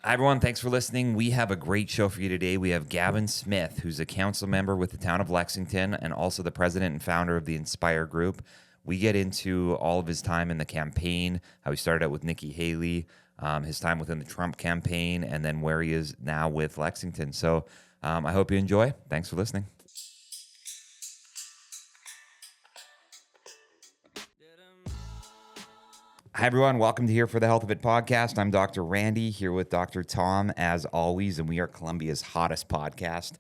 Hi, everyone. Thanks for listening. We have a great show for you today. We have Gavin Smith, who's a council member with the town of Lexington and also the president and founder of the Inspyre group. We get into all of his time in the campaign, how he started out with Nikki Haley, his time within the Trump campaign, and then where he is now with Lexington. So I hope you enjoy. Thanks for listening. Hi, everyone. Welcome to Here for the Health of It podcast. I'm Dr. Randy here with Dr. Tom, as always, and we are Columbia's hottest podcast.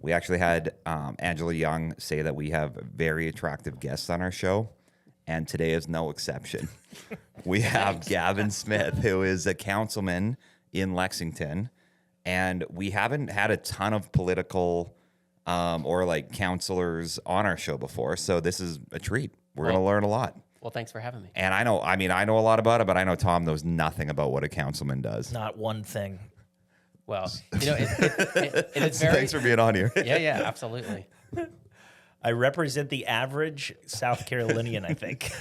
We actually had Angela Young say that we have very attractive guests on our show, and today is no exception. We have Gavin Smith, who is a councilman in Lexington, and we haven't had a ton of political or like counselors on our show before, so this is a treat. We're going to learn a lot. Well, thanks for having me. And I know a lot about it, but I know Tom knows nothing about what a councilman does. Not one thing. Well, it's very... Thanks for being on here. Yeah, absolutely. I represent the average South Carolinian, I think.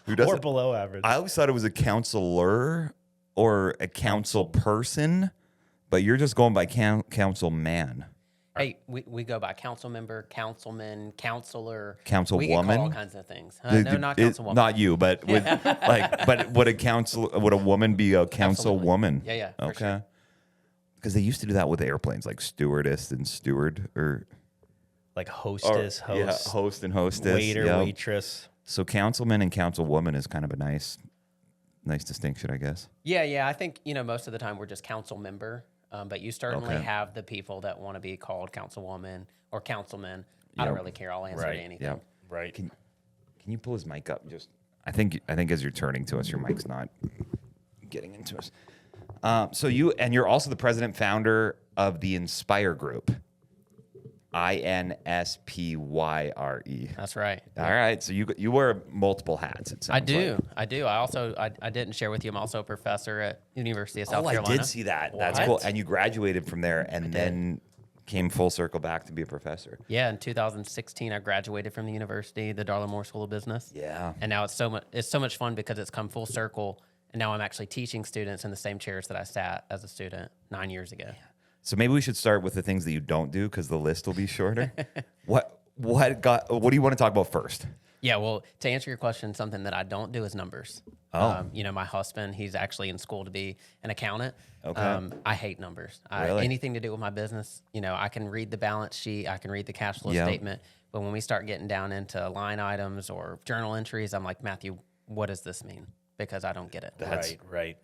Who doesn't? Or below average. I always thought it was a counselor or a council person, but you're just going by councilman. Hey, we go by council member, councilman, counselor. Councilwoman? We can call all kinds of things. No, not councilwoman. Not you, but would a woman be a councilwoman? Yeah, okay. Sure. Because they used to do that with airplanes, like stewardess and steward, or like hostess, host. Yeah, host and hostess. Waiter, waitress. So councilman and councilwoman is kind of a nice distinction, I guess. Yeah. I think, most of the time we're just council member. But you certainly have the people that want to be called councilwoman or councilman. I don't really care. I'll answer to anything. Yeah. Right. Can you pull his mic up? I think as you're turning to us, your mic's not getting into us. So you're also the president founder of the Inspyre group. INSPYRE. That's right. All right. So you wear multiple hats. It sounds I do. like. I do. I also I didn't share with you. I'm also a professor at University of South Carolina. I did see that. That's cool. And you graduated from there, and then came full circle back to be a professor. Yeah, in 2016, I graduated from the university, the Darla Moore School of Business. Yeah. And now it's so much fun because it's come full circle, and now I'm actually teaching students in the same chairs that I sat as a student 9 years ago. Yeah. So maybe we should start with the things that you don't do, because the list will be shorter. What do you want to talk about first? Yeah, well, to answer your question, something that I don't do is numbers. Oh. My husband, he's actually in school to be an accountant. Okay. I hate numbers. Really? Anything to do with my business, I can read the balance sheet, I can read the cash flow statement, but when we start getting down into line items or journal entries, I'm like, Matthew, what does this mean? Because I don't get it. Right.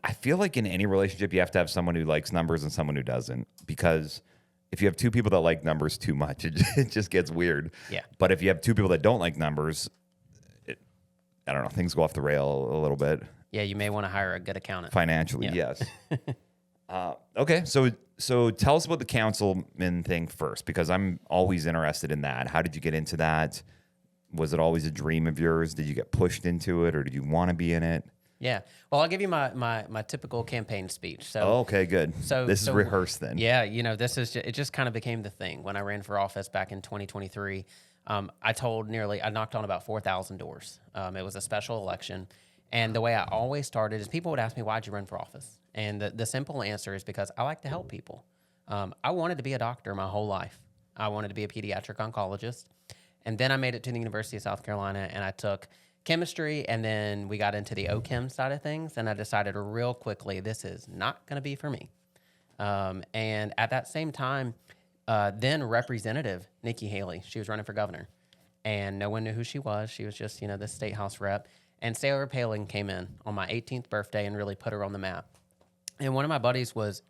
I feel like in any relationship, you have to have someone who likes numbers and someone who doesn't, because if you have two people that like numbers too much, it just gets weird. Yeah. But if you have two people that don't like numbers, I don't know, things go off the rail a little bit. Yeah, you may want to hire a good accountant. Financially, yes. Okay, so tell us about the councilman thing first, because I'm always interested in that. How did you get into that? Was it always a dream of yours? Did you get pushed into it, or did you want to be in it? Yeah. Well, I'll give you my typical campaign speech. So, okay, good. So this is rehearsed then. Yeah, it just kind of became the thing when I ran for office back in 2023. I knocked on about 4,000 doors. It was a special election. And the way I always started is people would ask me, why'd you run for office? And the simple answer is because I like to help people. I wanted to be a doctor my whole life. I wanted to be a pediatric oncologist. And then I made it to the University of South Carolina, and I took chemistry, and then we got into the OChem side of things, and I decided real quickly this is not going to be for me. And at that same time, then Representative Nikki Haley, she was running for governor, and no one knew who she was. She was just, the state house rep. And Sarah Palin came in on my 18th birthday and really put her on the map. And one of my buddies was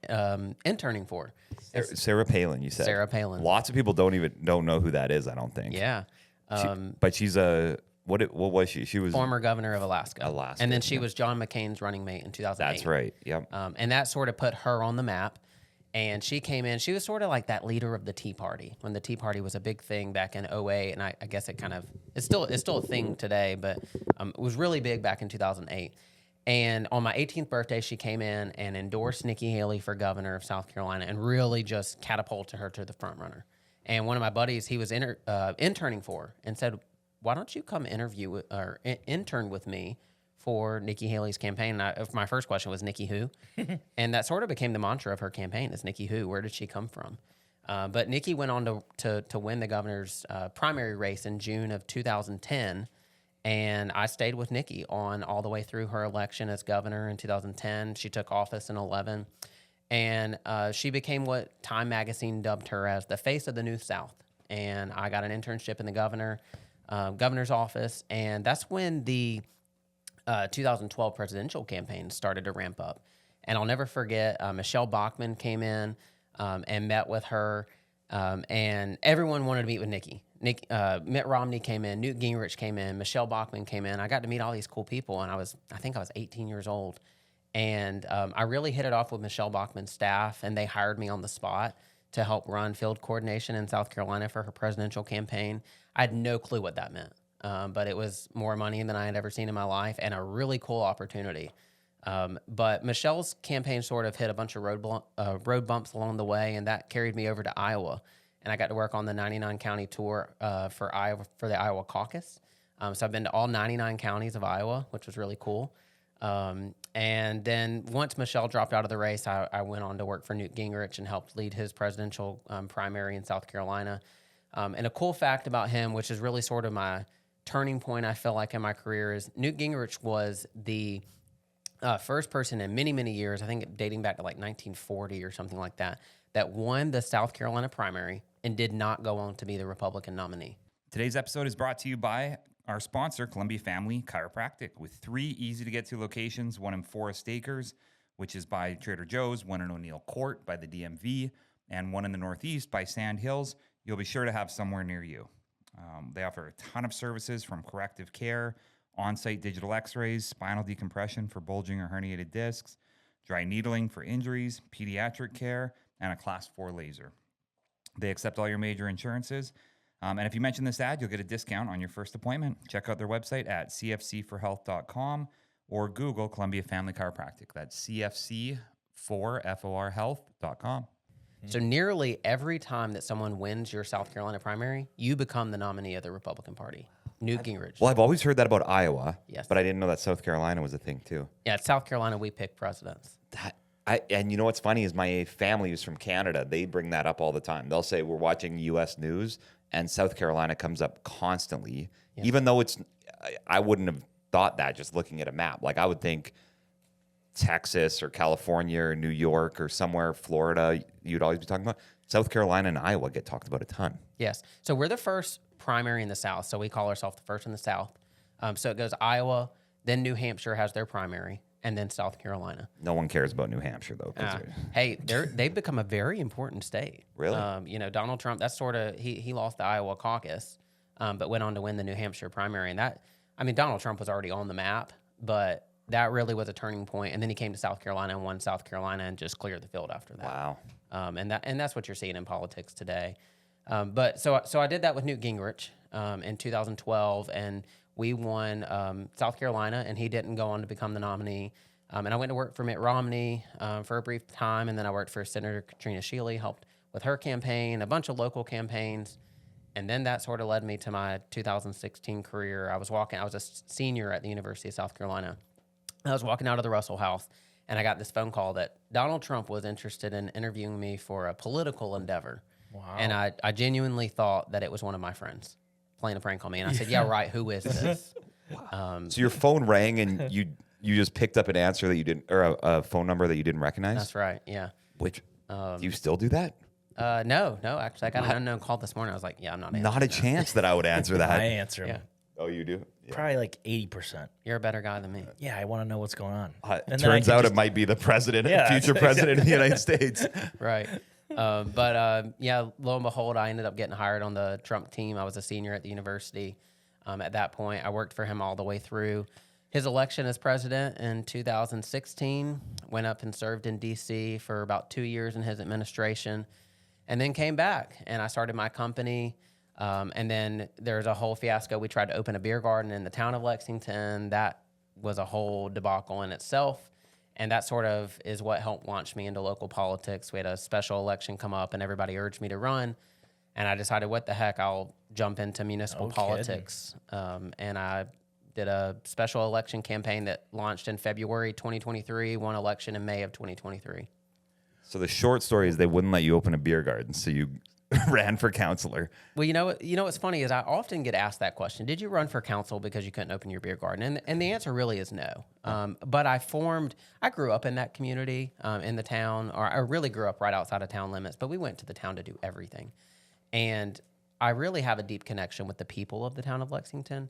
interning for her. Sarah Palin, you said. Sarah Palin. Lots of people don't know who that is, I don't think. Yeah. But she's a... What was she? She was former governor of Alaska. And then she was John McCain's running mate in 2008. That's right. Yep. And that sort of put her on the map. And she came in. She was sort of like that leader of the Tea Party when the Tea Party was a big thing back in 2008. And I guess it kind of it's still a thing today, but it was really big back in 2008. And on my 18th birthday, she came in and endorsed Nikki Haley for governor of South Carolina and really just catapulted her to the front runner. And one of my buddies, he was interning for her and said, why don't you come intern with me for Nikki Haley's campaign. My first question was, Nikki who? And that sort of became the mantra of her campaign, is Nikki who? Where did she come from? But Nikki went on to win the governor's primary race in June of 2010. And I stayed with Nikki on all the way through her election as governor in 2010. She took office in 11. And she became what Time Magazine dubbed her as the face of the New South. And I got an internship in the governor's office. And that's when the 2012 presidential campaign started to ramp up. And I'll never forget, Michelle Bachmann came in and met with her. And everyone wanted to meet with Nikki. Mitt Romney came in, Newt Gingrich came in, Michelle Bachmann came in. I got to meet all these cool people, and I think I was 18 years old. And I really hit it off with Michelle Bachmann's staff, and they hired me on the spot to help run field coordination in South Carolina for her presidential campaign. I had no clue what that meant, but it was more money than I had ever seen in my life and a really cool opportunity. But Michelle's campaign sort of hit a bunch of road bumps along the way, and that carried me over to Iowa. And I got to work on the 99 county tour for the Iowa caucus. So I've been to all 99 counties of Iowa, which was really cool. And then once Michelle dropped out of the race, I went on to work for Newt Gingrich and helped lead his presidential primary in South Carolina. And a cool fact about him, which is really sort of my turning point, I feel like, in my career, is Newt Gingrich was the first person in many, many years, I think dating back to like 1940 or something like that, that won the South Carolina primary and did not go on to be the Republican nominee. Today's episode is brought to you by our sponsor, Columbia Family Chiropractic, with 3 easy-to-get-to locations, one in Forest Acres, which is by Trader Joe's, one in O'Neill Court by the DMV, and one in the Northeast by Sand Hills. You'll be sure to have somewhere near you. They offer a ton of services, from corrective care, on-site digital x-rays, spinal decompression for bulging or herniated discs, dry needling for injuries, pediatric care, and a Class 4 laser. They accept all your major insurances. And if you mention this ad, you'll get a discount on your first appointment. Check out their website at cfc4health.com or Google Columbia Family Chiropractic. That's cfc4health.com. So nearly every time that someone wins your South Carolina primary, you become the nominee of the Republican Party. Newt Gingrich. Well, I've always heard that about Iowa, Yes. but I didn't know that South Carolina was a thing too. Yeah, it's South Carolina, we pick presidents. And you know what's funny is my family is from Canada. They bring that up all the time. They'll say we're watching U.S. news, and South Carolina comes up constantly, even though I wouldn't have thought that just looking at a map. Like, I would think Texas or California or New York or somewhere, Florida, you'd always be talking about. South Carolina and Iowa get talked about a ton. Yes. So we're the first primary in the South, so we call ourselves the first in the South. So it goes Iowa, then New Hampshire has their primary, and then South Carolina. No one cares about New Hampshire, though. Hey, they've become a very important state. Really? Donald Trump, that's sort of, he lost the Iowa caucus, but went on to win the New Hampshire primary. And Donald Trump was already on the map, but that really was a turning point. And then he came to South Carolina and won South Carolina and just cleared the field after that. Wow. And that's what you're seeing in politics today. But I did that with Newt Gingrich in 2012, and we won South Carolina, and he didn't go on to become the nominee. And I went to work for Mitt Romney for a brief time, and then I worked for Senator Katrina Shealy, helped with her campaign, a bunch of local campaigns. And then that sort of led me to my 2016 career. I was a senior at the University of South Carolina. I was walking out of the Russell House, and I got this phone call that Donald Trump was interested in interviewing me for a political endeavor. Wow. And I genuinely thought that it was one of my friends playing a prank on me. And I said, yeah, right, who is this? So your phone rang, and you just picked up an answer that you didn't, or a phone number that you didn't recognize? That's right, yeah. Which, do you still do that? No, actually, I got an unknown call this morning. I was like, yeah, I'm not answering. Not a chance that I would answer that. I answer them. Yeah. Oh, you do? Yeah. Probably like 80%. You're a better guy than me. Yeah, I want to know what's going on. It turns out it might be the president, future president of the United States. Right. But lo and behold, I ended up getting hired on the Trump team. I was a senior at the university at that point. I worked for him all the way through his election as president in 2016, went up and served in D.C. for about 2 years in his administration, and then came back. And I started my company. And then there's a whole fiasco. We tried to open a beer garden in the town of Lexington. That was a whole debacle in itself. And that sort of is what helped launch me into local politics. We had a special election come up, and everybody urged me to run. And I decided, what the heck, I'll jump into municipal politics. And I did a special election campaign that launched in February 2023, won election in May of 2023. So the short story is they wouldn't let you open a beer garden, so you ran for councilor. Well, what's funny is I often get asked that question. Did you run for council because you couldn't open your beer garden? And the answer really is no. But I grew up in that community in the town, or I really grew up right outside of town limits, but we went to the town to do everything. And I really have a deep connection with the people of the town of Lexington.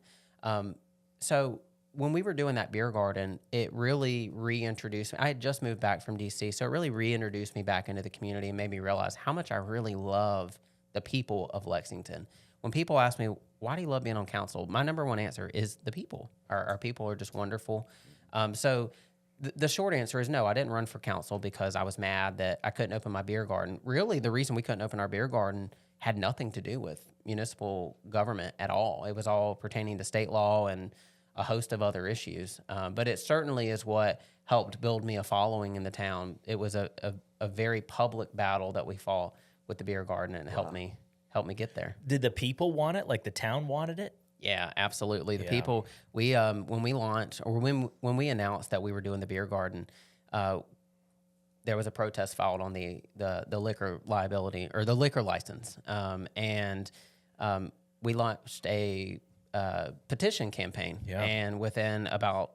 So when we were doing that beer garden, it really reintroduced me. I had just moved back from D.C., so it really reintroduced me back into the community and made me realize how much I really love the people of Lexington. When people ask me, why do you love being on council? My number one answer is the people. Our people are just wonderful. So the short answer is no, I didn't run for council because I was mad that I couldn't open my beer garden. Really, the reason we couldn't open our beer garden had nothing to do with municipal government at all. It was all pertaining to state law and a host of other issues. But it certainly is what helped build me a following in the town. It was a very public battle that we fought with the beer garden, and it helped me get there. Did the people want it? Like the town wanted it? Yeah, absolutely. The people, we when we launched, or when we announced that we were doing the beer garden, there was a protest filed on the liquor liability, or the liquor license. And we launched a petition campaign. Yeah. And within about,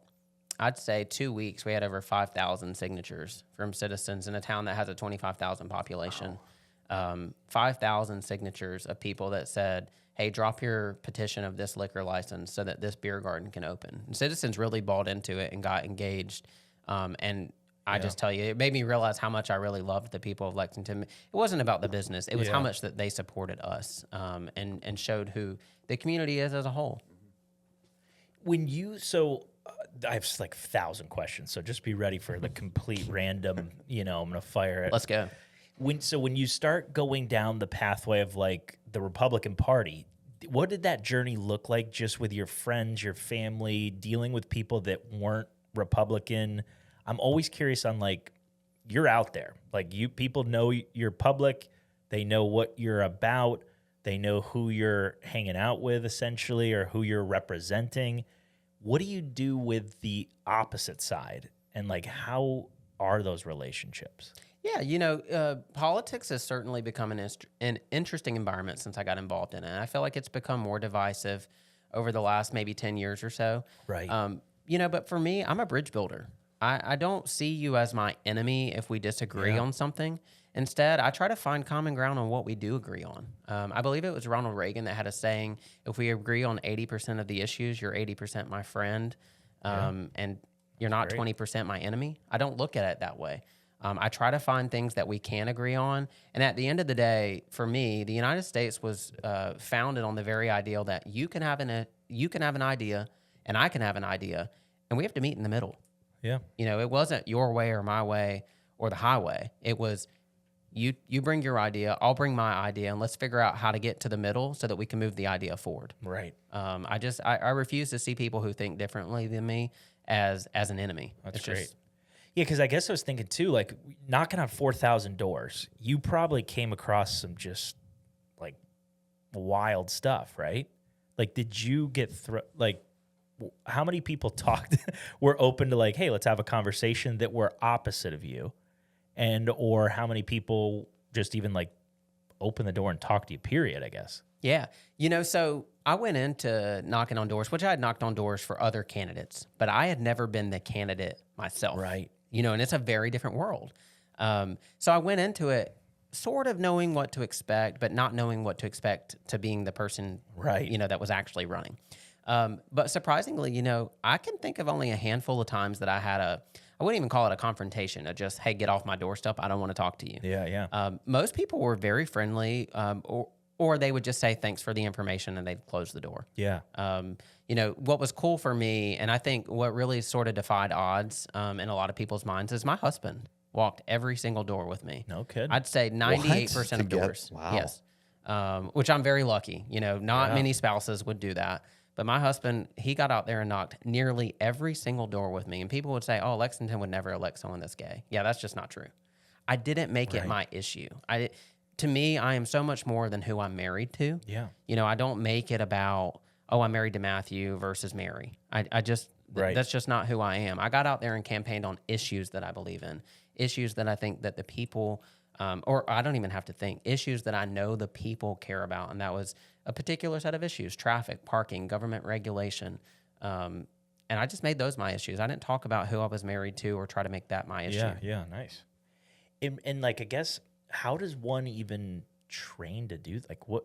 I'd say 2 weeks, we had over 5,000 signatures from citizens in a town that has a 25,000 population. Wow. 5,000 signatures of people that said, hey, drop your petition of this liquor license so that this beer garden can open. And citizens really bought into it and got engaged. And I just tell you, it made me realize how much I really loved the people of Lexington. It wasn't about the business. It was how much that they supported us and showed who the community is as a whole. I have like 1,000 questions, so just be ready for the complete random, I'm going to fire it. Let's go. When you start going down the pathway of like the Republican Party, what did that journey look like just with your friends, your family, dealing with people that weren't Republican? I'm always curious on like, you're out there. Like people know you're public. They know what you're about. They know who you're hanging out with essentially, or who you're representing. What do you do with the opposite side? And like, how are those relationships? Yeah, politics has certainly become an interesting environment since I got involved in it. And I feel like it's become more divisive over the last maybe 10 years or so. Right. But for me, I'm a bridge builder. I don't see you as my enemy if we disagree on something. Instead, I try to find common ground on what we do agree on. I believe it was Ronald Reagan that had a saying, if we agree on 80% of the issues, you're 80% my friend, and you're not 20% my enemy. I don't look at it that way. I try to find things that we can agree on. And at the end of the day, for me, the United States was founded on the very ideal that you can have an idea and I can have an idea, and we have to meet in the middle. Yeah. It wasn't your way or my way or the highway. It was you bring your idea, I'll bring my idea, and let's figure out how to get to the middle so that we can move the idea forward. Right. I refuse to see people who think differently than me as an enemy. That's great. Yeah, because I guess I was thinking too, like knocking on 4,000 doors, you probably came across some just like wild stuff, right? Like, did you get how many people were open to like, hey, let's have a conversation that were opposite of you? Or how many people just even like open the door and talk to you, period, I guess? Yeah. So I went into knocking on doors, which I had knocked on doors for other candidates, but I had never been the candidate myself. Right. And it's a very different world. So I went into it sort of knowing what to expect, but not knowing what to expect to being the person, right, that was actually running. But surprisingly, I can think of only a handful of times that I had I wouldn't even call it a confrontation, just, hey, get off my doorstep. I don't want to talk to you. Yeah. Most people were very friendly, or they would just say, thanks for the information, and they'd close the door. Yeah. What was cool for me, and I think what really sort of defied odds in a lot of people's minds, is my husband walked every single door with me. No kidding. I'd say 98% of doors. Wow. Yes. Which I'm very lucky. Not many spouses would do that. But my husband, he got out there and knocked nearly every single door with me. And people would say, oh, Lexington would never elect someone that's gay. Yeah, that's just not true. I didn't make it my issue. To me, I am so much more than who I'm married to. Yeah. I don't make it about, oh, I'm married to Matthew versus Mary. I just, Right. that's just not who I am. I got out there and campaigned on issues that I believe in, issues that I think that the people, or I don't even have to think, issues that I know the people care about. And that was a particular set of issues: traffic, parking, government regulation. And I just made those my issues. I didn't talk about who I was married to or try to make that my issue. Yeah, nice. And like, I guess, how does one even train to do, like, what,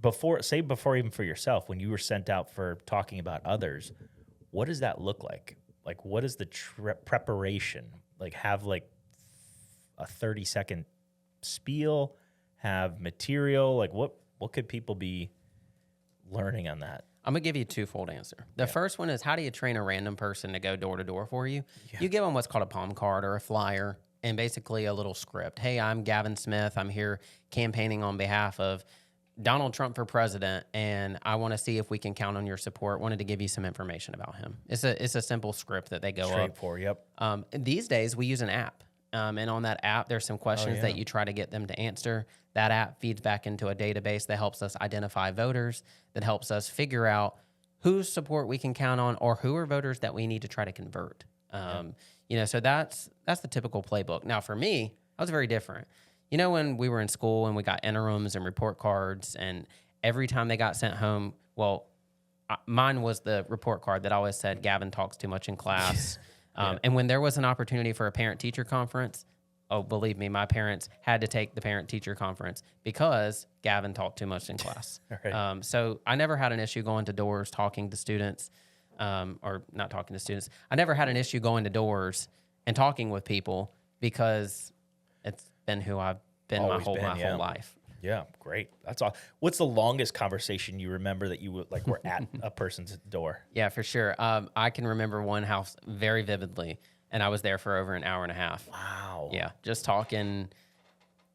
before even for yourself, when you were sent out for talking about others, what does that look like? Like, what is the preparation? Like, have like a 30-second spiel, have material, like what could people be learning on that? I'm going to give you a twofold answer. The first one is, how do you train a random person to go door to door for you? Yeah. You give them what's called a palm card or a flyer and basically a little script. Hey, I'm Gavin Smith. I'm here campaigning on behalf of Donald Trump for president, and I want to see if we can count on your support. Wanted to give you some information about him. It's a simple script that they go up. For, yep. These days, we use an app. And on that app, there's some questions that you try to get them to answer. That app feeds back into a database that helps us identify voters, that helps us figure out whose support we can count on or who are voters that we need to try to convert. So that's the typical playbook. Now, for me, I was very different. You know, when we were in school and we got interims and report cards, and every time they got sent home, mine was the report card that always said, Gavin talks too much in class. And when there was an opportunity for a parent-teacher conference, oh, believe me, my parents had to take the parent-teacher conference because Gavin talked too much in class. Right. So I never had an issue going to doors, talking to students, or not talking to students. I never had an issue going to doors and talking with people because it's been who I've been my whole life. Yeah, great. That's all. What's the longest conversation you remember that you were at a person's door? Yeah, for sure. I can remember one house very vividly, and I was there for over an hour and a half. Wow. Yeah, just talking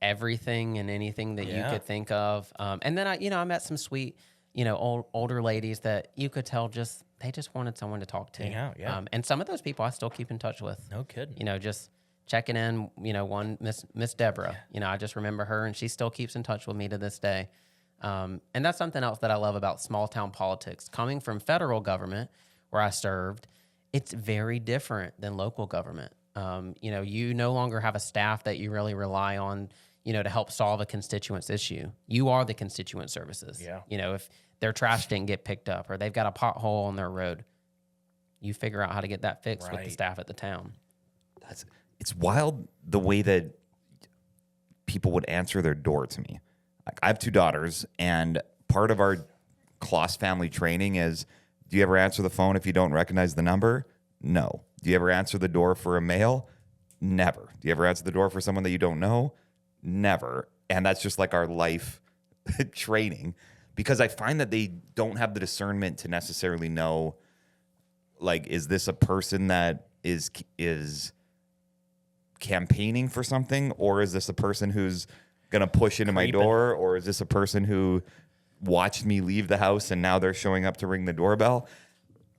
everything and anything that you could think of. And then I met some sweet, older ladies that you could tell they just wanted someone to talk to. Hang out, yeah. And some of those people I still keep in touch with. No kidding. Just checking in, one Miss Deborah. I just remember her, and she still keeps in touch with me to this day. And that's something else that I love about small town politics. Coming from federal government, where I served, it's very different than local government. You no longer have a staff that you really rely on, to help solve a constituent's issue. You are the constituent services. Yeah. If their trash didn't get picked up or they've got a pothole on their road, you figure out how to get that fixed with the staff at the town. It's wild the way that people would answer their door to me. Like, I have two daughters, and part of our Kloss family training is, do you ever answer the phone if you don't recognize the number? No. Do you ever answer the door for a mail? Never. Do you ever answer the door for someone that you don't know? Never. And that's just like our life training, because I find that they don't have the discernment to necessarily know, like, is this a person that is campaigning for something, or is this a person who's going to push into my door, or is this a person who watched me leave the house and now they're showing up to ring the doorbell?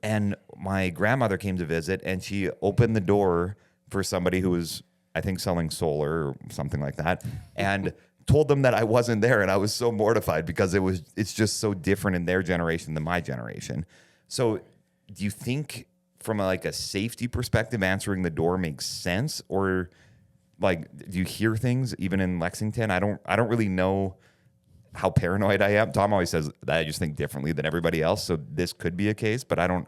And my grandmother came to visit, and she opened the door for somebody who was, I think, selling solar or something like that, and told them that I wasn't there. And I was so mortified because it's just so different in their generation than my generation. So do you think from a safety perspective, answering the door makes sense? Or do you hear things even in Lexington? I don't really know how paranoid I am. Tom always says that I just think differently than everybody else. So this could be a case, but I don't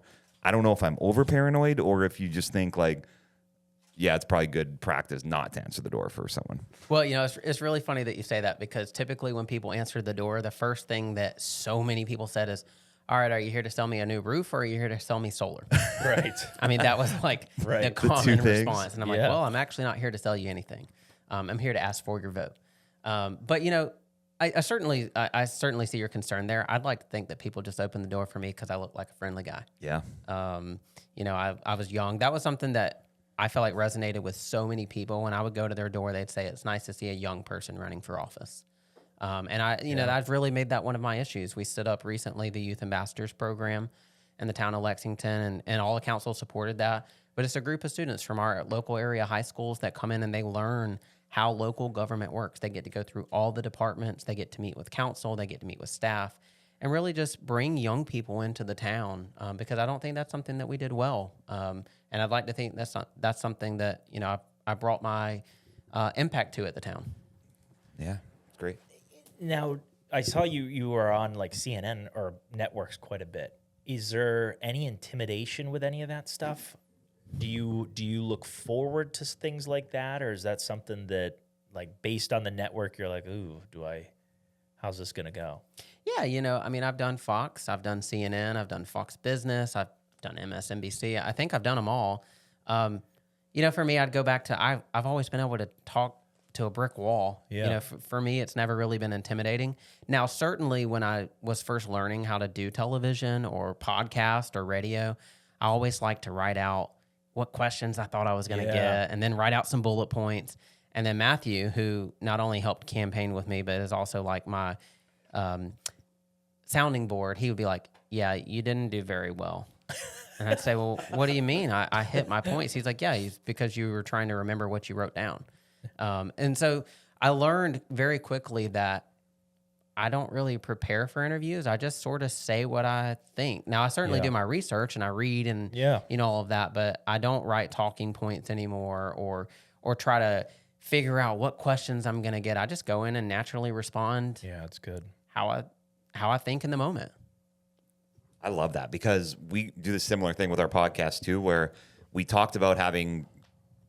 know if I'm over paranoid or if you just think it's probably good practice not to answer the door for someone. Well, it's really funny that you say that, because typically when people answer the door, the first thing that so many people said is, all right, are you here to sell me a new roof, or are you here to sell me solar? Right. I mean, that was the common response. And I'm like, well, I'm actually not here to sell you anything. I'm here to ask for your vote. But, I certainly see your concern there. I'd like to think that people just open the door for me because I look like a friendly guy. Yeah. I was young. That was something that I felt like resonated with so many people. When I would go to their door, they'd say, it's nice to see a young person running for office. I've really made that one of my issues. We stood up recently the Youth Ambassadors program in the town of Lexington, and all the council supported that. But it's a group of students from our local area high schools that come in and they learn how local government works. They get to go through all the departments. They get to meet with council. They get to meet with staff. and really just bring young people into the town, because I don't think that's something that we did well. And I'd like to think that's something that, you know, I brought my impact to at the town. Yeah, it's great. Now, I saw you were on like CNN or networks quite a bit. Is there any intimidation with any of that stuff? Do you look forward to things like that, or is that something that, like, based on the network, you're like, ooh, how's this gonna go? Yeah, you know, I mean, I've done Fox, I've done CNN, I've done Fox Business, I've done MSNBC. I think I've done them all. You know, for me, I'd go back to I've always been able to talk to a brick wall. Yeah. You know, for me, it's never really been intimidating. Now, certainly when I was first learning how to do television or podcast or radio, I always liked to write out what questions I thought I was going to get, and then write out some bullet points. And then Matthew, who not only helped campaign with me, but is also like my sounding board, he would be like, yeah, you didn't do very well. And I'd say, well, what do you mean? I hit my points. He's like, yeah, because you were trying to remember what you wrote down. And so I learned very quickly that I don't really prepare for interviews. I just sort of say what I think. Now, I certainly do my research and I read and you know, all of that, but I don't write talking points anymore or try to figure out what questions I'm going to get. I just go in and naturally respond. Yeah, it's good. How I think in the moment. I love that because we do the similar thing with our podcast too, where we talked about having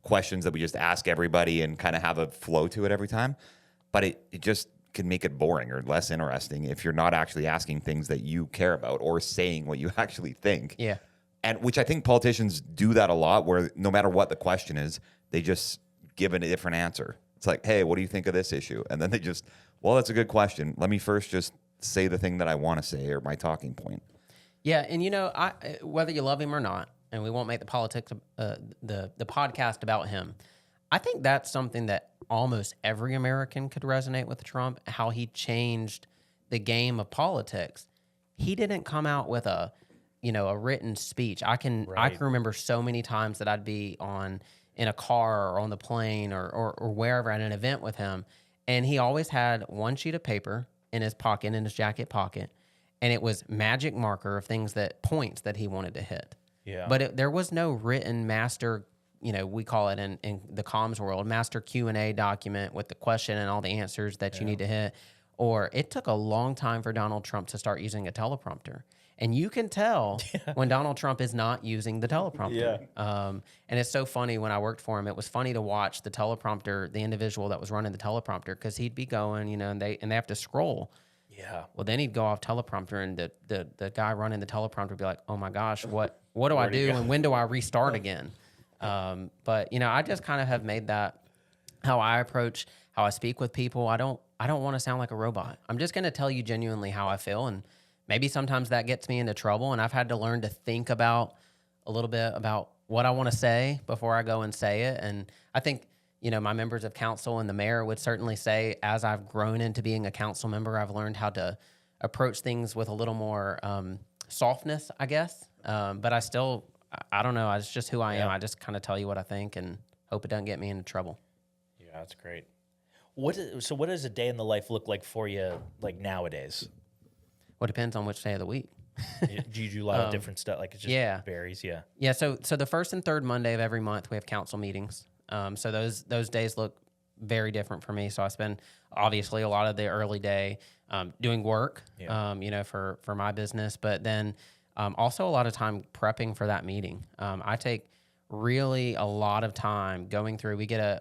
questions that we just ask everybody and kind of have a flow to it every time. But it just can make it boring or less interesting if you're not actually asking things that you care about or saying what you actually think. Yeah. And which I think politicians do that a lot, where no matter what the question is, they just give a different answer. It's like, hey, what do you think of this issue? And then they just, well, that's a good question. Let me first just say the thing that I want to say or my talking point. Yeah, and you know, whether you love him or not, and we won't make the politics the podcast about him. I think that's something that almost every American could resonate with Trump. How he changed the game of politics. He didn't come out with a written speech. I can remember so many times that I'd be in a car or on the plane or wherever at an event with him, and he always had one sheet of paper in his pocket, in his jacket pocket. And it was magic marker of points that he wanted to hit. Yeah. But there was no written master, we call it in the comms world, master Q&A document with the question and all the answers that you need to hit. Or it took a long time for Donald Trump to start using a teleprompter. And you can tell when Donald Trump is not using the teleprompter. And it's so funny, when I worked for him, it was funny to watch the teleprompter, the individual that was running the teleprompter, because he'd be going, and they have to scroll. Yeah. Well, then he'd go off teleprompter, and the guy running the teleprompter would be like, "Oh my gosh, what do I do, and when do I restart again?" But I just kind of have made that how I approach, how I speak with people. I don't want to sound like a robot. I'm just going to tell you genuinely how I feel, and maybe sometimes that gets me into trouble. And I've had to learn to think about a little bit about what I want to say before I go and say it. And I think, my members of council and the mayor would certainly say, as I've grown into being a council member, I've learned how to approach things with a little more softness, I guess. But I don't know. It's just who I am. I just kind of tell you what I think and hope it doesn't get me into trouble. Yeah, that's great. What does a day in the life look like for you, like nowadays? Well, it depends on which day of the week. Do you do a lot of different stuff? Like, it just varies, yeah. Yeah, so the first and third Monday of every month, we have council meetings. So those days look very different for me. So I spend, obviously, a lot of the early day doing work, for my business, but then also a lot of time prepping for that meeting. I take really a lot of time going through.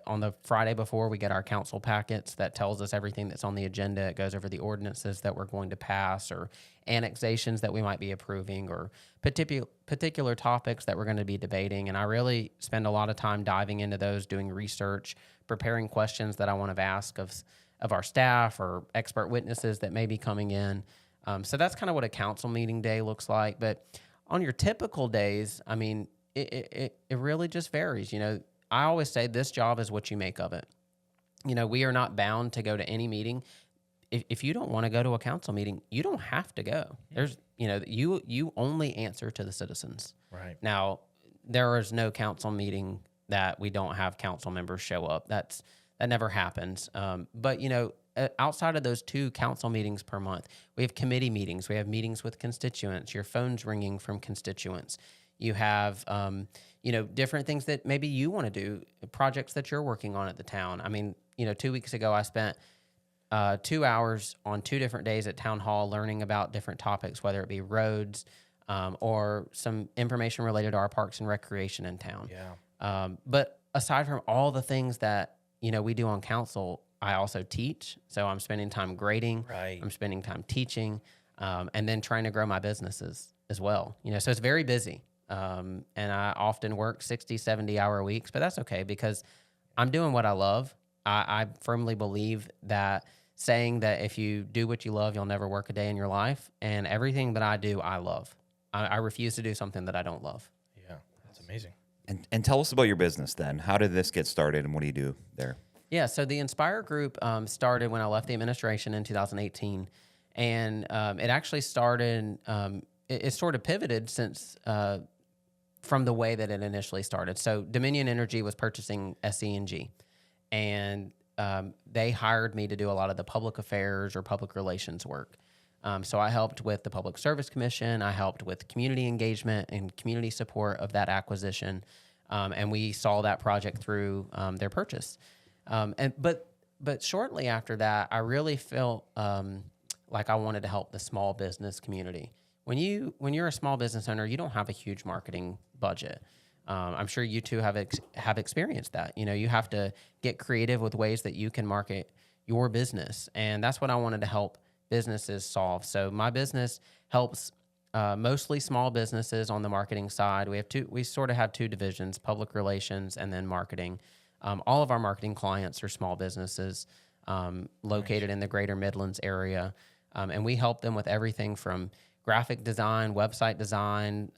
On the Friday before, we get our council packets that tells us everything that's on the agenda. It goes over the ordinances that we're going to pass, or annexations that we might be approving, or particular topics that we're going to be debating. And I really spend a lot of time diving into those, doing research, preparing questions that I want to ask of our staff or expert witnesses that may be coming in. So that's kind of what a council meeting day looks like. But on your typical days, I mean, it really just varies. I always say this job is what you make of it. We are not bound to go to any meeting. If you don't want to go to a council meeting, you don't have to go. There's, you only answer to the citizens. Right. Now, there is no council meeting that we don't have council members show up. That never happens. But outside of those 2 council meetings per month, we have committee meetings. We have meetings with constituents. Your phone's ringing from constituents. You have, different things that maybe you want to do, projects that you're working on at the town. I mean, 2 weeks ago, I spent 2 hours on 2 different days at town hall learning about different topics, whether it be roads or some information related to our parks and recreation in town. Yeah. But aside from all the things that, we do on council, I also teach. So I'm spending time grading. Right. I'm spending time teaching, and then trying to grow my businesses as well. So it's very busy. And I often work 60, 70-hour weeks, but that's okay because I'm doing what I love. I firmly believe that saying that if you do what you love, you'll never work a day in your life. And everything that I do, I love. I refuse to do something that I don't love. Yeah, that's amazing. And tell us about your business then. How did this get started and what do you do there? Yeah, so the Inspyre group started when I left the administration in 2018. And it actually started, it sort of pivoted since from the way that it initially started. So Dominion Energy was purchasing SCNG, and they hired me to do a lot of the public affairs or public relations work. So I helped with the Public Service Commission. I helped with community engagement and community support of that acquisition, and we saw that project through their purchase. But shortly after that, I really felt like I wanted to help the small business community. When you're a small business owner, you don't have a huge marketing budget. I'm sure you two have experienced that. You have to get creative with ways that you can market your business, and that's what I wanted to help businesses solve. So my business helps mostly small businesses on the marketing side. We sort of have 2 divisions: public relations and then marketing. All of our marketing clients are small businesses located in the Greater Midlands area, and we help them with everything from graphic design, website design,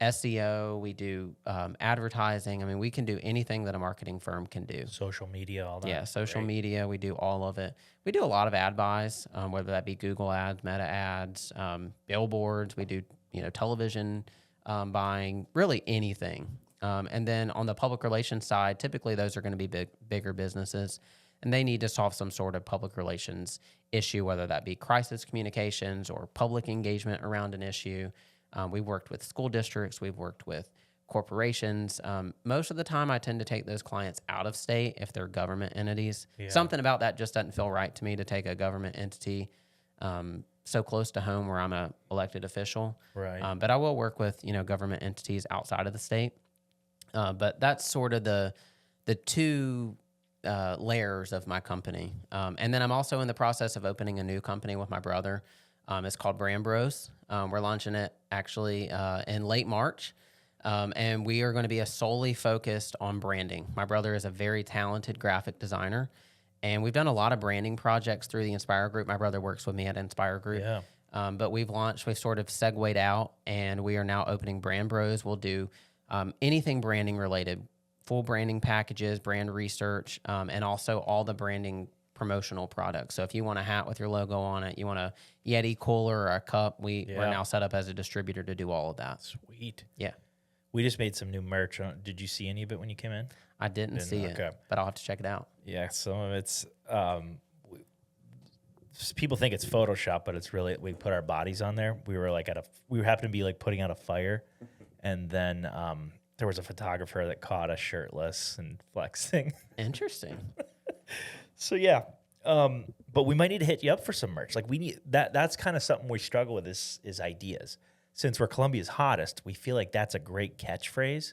SEO. We do advertising. I mean, we can do anything that a marketing firm can do. Social media, all that. Yeah, social media. We do all of it. We do a lot of ad buys, whether that be Google ads, Meta ads, billboards. We do television buying, really anything. And then on the public relations side, typically those are going to be bigger businesses, and they need to solve some sort of public relations issue, whether that be crisis communications or public engagement around an issue. We've worked with school districts. We've worked with corporations. Most of the time, I tend to take those clients out of state if they're government entities. Yeah. Something about that just doesn't feel right to me, to take a government entity so close to home where I'm a elected official. Right. But I will work with government entities outside of the state. But that's sort of the 2 layers of my company. And then I'm also in the process of opening a new company with my brother. It's called Brand Bros. We're launching it actually in late March. And we are going to be solely focused on branding. My brother is a very talented graphic designer, and we've done a lot of branding projects through the Inspyre group. My brother works with me at Inspyre group. Yeah. But we've sort of segued out, and we are now opening Brand Bros. We'll do anything branding related, full branding packages, brand research, and also all the branding promotional products. So if you want a hat with your logo on it, you want a Yeti cooler or a cup, we're now set up as a distributor to do all of that. Sweet. Yeah. We just made some new merch. Did you see any of it when you came in? I didn't see it, but I'll have to check it out. Yeah, some of it's people think it's Photoshop, but it's really, we put our bodies on there. We were we happened to be like putting out a fire, and then there was a photographer that caught us shirtless and flexing. Interesting. So yeah, but we might need to hit you up for some merch. Like we need that. That's kind of something we struggle with is ideas. Since we're Columbia's hottest, we feel like that's a great catchphrase,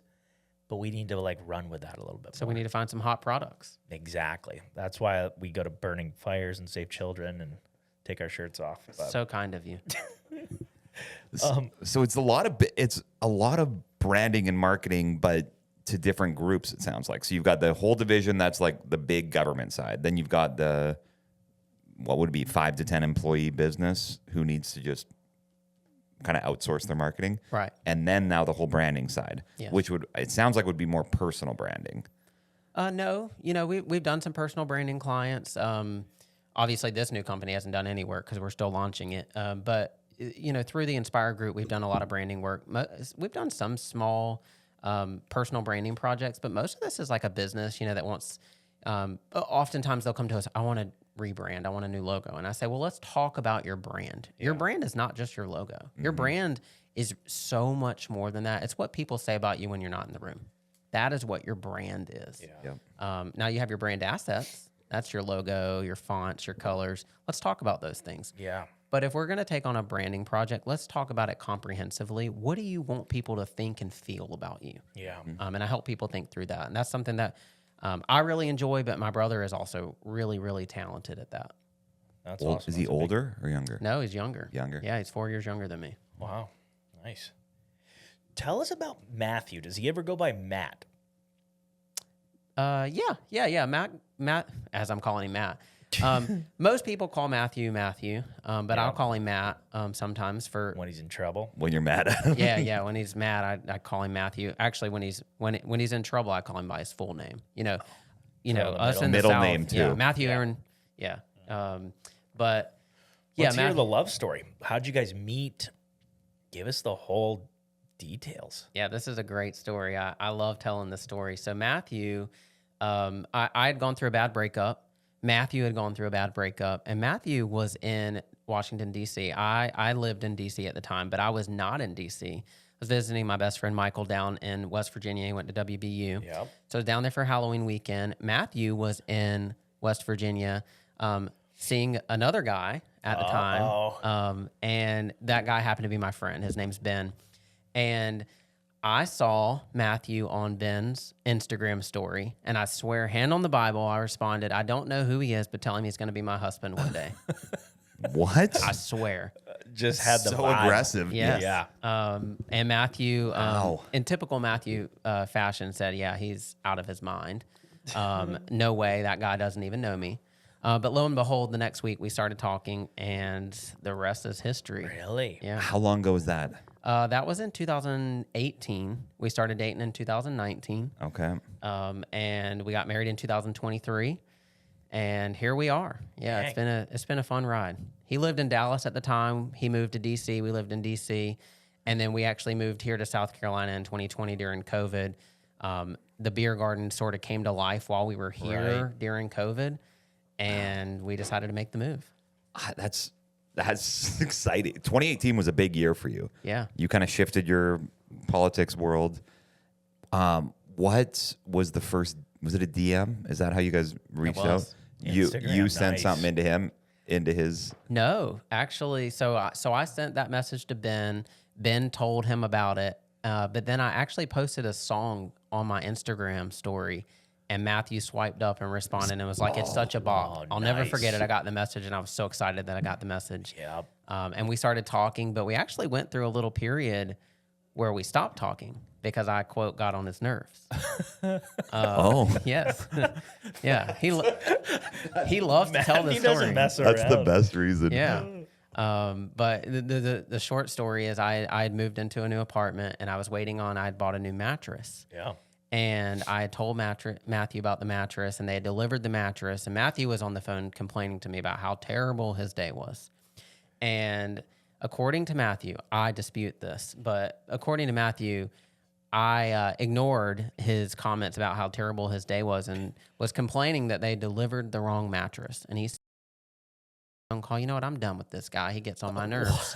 but we need to run with that a little bit. So more. we need to find some hot products. Exactly. That's why we go to burning fires and save children and take our shirts off. But. So kind of you. So it's a lot of branding and marketing, but to different groups, it sounds like. So you've got the whole division that's like the big government side. Then you've got what would it be, 5 to 10 employee business who needs to just kind of outsource their marketing. Right. And then now the whole branding side, yes. Which it sounds like would be more personal branding. No, we've done some personal branding clients. Obviously this new company hasn't done any work because we're still launching it. But through the Inspyre group, we've done a lot of branding work. We've done some small personal branding projects, but most of this is like a business, that wants, Oftentimes they'll come to us, I want to rebrand, I want a new logo. And I say, well, let's talk about your brand. Your brand is not just your logo. Your brand is so much more than that. It's what people say about you when you're not in the room. That is what your brand is. Now you have your brand assets. That's your logo, your fonts, your colors. Let's talk about those things. Yeah. But if we're going to take on a branding project, let's talk about it comprehensively. What do you want people to think and feel about you? Yeah. And I help people think through that. And that's something that I really enjoy, but my brother is also really, really talented at that. That's awesome. Is he older or younger? No, he's younger. Younger? Yeah, he's 4 years younger than me. Wow. Nice. Tell us about Matthew. Does he ever go by Matt? Yeah. Matt, as I'm calling him Matt. Most people call Matthew, but I'll call him Matt sometimes for When he's in trouble? When you're mad at him? yeah. When he's mad, I call him Matthew. Actually, when he's in trouble, I call him by his full name. You know, us in the middle South, name, too. Yeah, Matthew Aaron. Yeah. But yeah, Let's hear the love story. How'd you guys meet? Give us the whole details. Yeah, this is a great story. I love telling this story. So Matthew, I had gone through a bad breakup. Matthew had gone through a bad breakup, and Matthew was in Washington, D.C. I lived in D.C. at the time, but I was not in D.C. I was visiting my best friend Michael down in West Virginia. He went to WVU. Yep. So I was down there for Halloween weekend. Matthew was in West Virginia seeing another guy at the time, and that guy happened to be my friend. His name's Ben. And I saw Matthew on Ben's Instagram story, and I swear, hand on the Bible, I responded, I don't know who he is, but tell him he's going to be my husband one day. What? I swear. Just had the so vibe. aggressive. Yes. Yeah. And Matthew, Wow. in typical Matthew fashion, said, yeah, he's out of his mind. No way, that guy doesn't even know me. But lo and behold, the next week we started talking, and the rest is history. Really? Yeah. How long ago was that? That was in 2018. We started dating in 2019. Okay. And we got married in 2023. And here we are. Yeah, it's been a fun ride. He lived in Dallas at the time. He moved to DC. We lived in DC. And then we actually moved here to South Carolina in 2020 during COVID. The beer garden sort of came to life while we were here during COVID. And we decided to make the move. That's exciting. 2018 was a big year for you. Yeah. You kind of shifted your politics world. What was the first? Was it a DM? Is that how you guys reached out? You Instagram, sent nice. something into him, into his. No, actually, so I sent that message to Ben. Ben told him about it, but then I actually posted a song on my Instagram story, and Matthew swiped up and responded and was like, "It's such a bop." I'll never forget it. I got the message, and I was so excited that I got the message. Yeah. And we started talking, but we actually went through a little period where we stopped talking because I, quote, got on his nerves. Yes. Yeah. He loves to tell this He story. doesn't mess around. That's the best reason. Yeah. But the short story is I had moved into a new apartment, and I was waiting on, I had bought a new mattress. Yeah. And I had told Matthew about the mattress, and they had delivered the mattress, and Matthew was on the phone complaining to me about how terrible his day was. And according to Matthew, I dispute this, but according to Matthew, I ignored his comments about how terrible his day was and was complaining that they delivered the wrong mattress. And he said, "On call, you know what? I'm done with this guy. He gets on my nerves."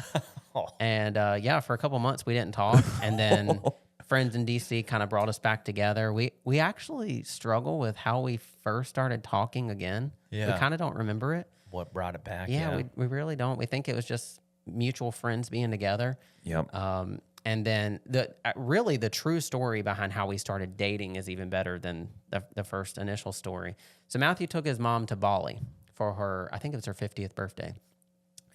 And for a couple months we didn't talk, and then friends in DC kind of brought us back together. We actually struggle with how we first started talking again. Yeah. We kind of don't remember it. What brought it back? Yeah, we really don't. We think it was just mutual friends being together. Yep. And then the true story behind how we started dating is even better than the first initial story. So Matthew took his mom to Bali for her, I think it was her 50th birthday.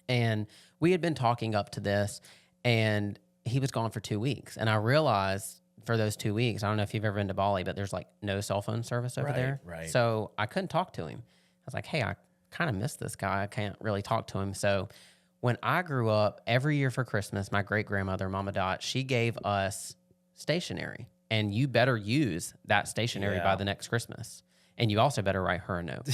And we had been talking up to this, and he was gone for 2 weeks. And I realized for those 2 weeks, I don't know if you've ever been to Bali, but there's like no cell phone service over there. Right. So I couldn't talk to him. I was like, hey, I kind of miss this guy. I can't really talk to him. So when I grew up, every year for Christmas, my great-grandmother, Mama Dot, she gave us stationery. And you better use that stationery by the next Christmas. And you also better write her a note.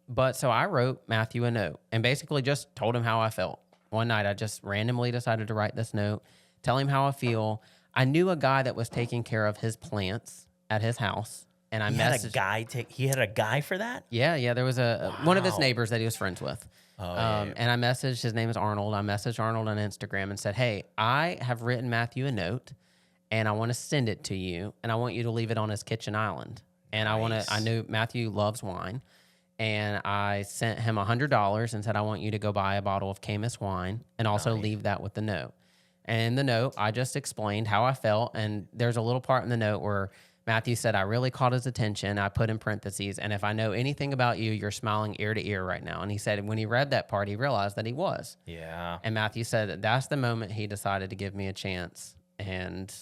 But so I wrote Matthew a note and basically just told him how I felt. One night I just randomly decided to write this note, tell him how I feel. I knew a guy that was taking care of his plants at his house. and I He had messaged a guy he had a guy for that? Yeah, there was one of his Wow. neighbors that he was friends with. yeah. And I messaged, his name is Arnold. I messaged Arnold on Instagram and said, hey, I have written Matthew a note and I want to send it to you and I want you to leave it on his kitchen island. And I knew Matthew loves wine. And I sent him $100 and said, I want you to go buy a bottle of Camus wine and also leave that with the note. And in the note, I just explained how I felt. And there's a little part in the note where Matthew said, I really caught his attention. I put in parentheses, and if I know anything about you, you're smiling ear to ear right now. And he said when he read that part, he realized that he was. Yeah. And Matthew said that that's the moment he decided to give me a chance. And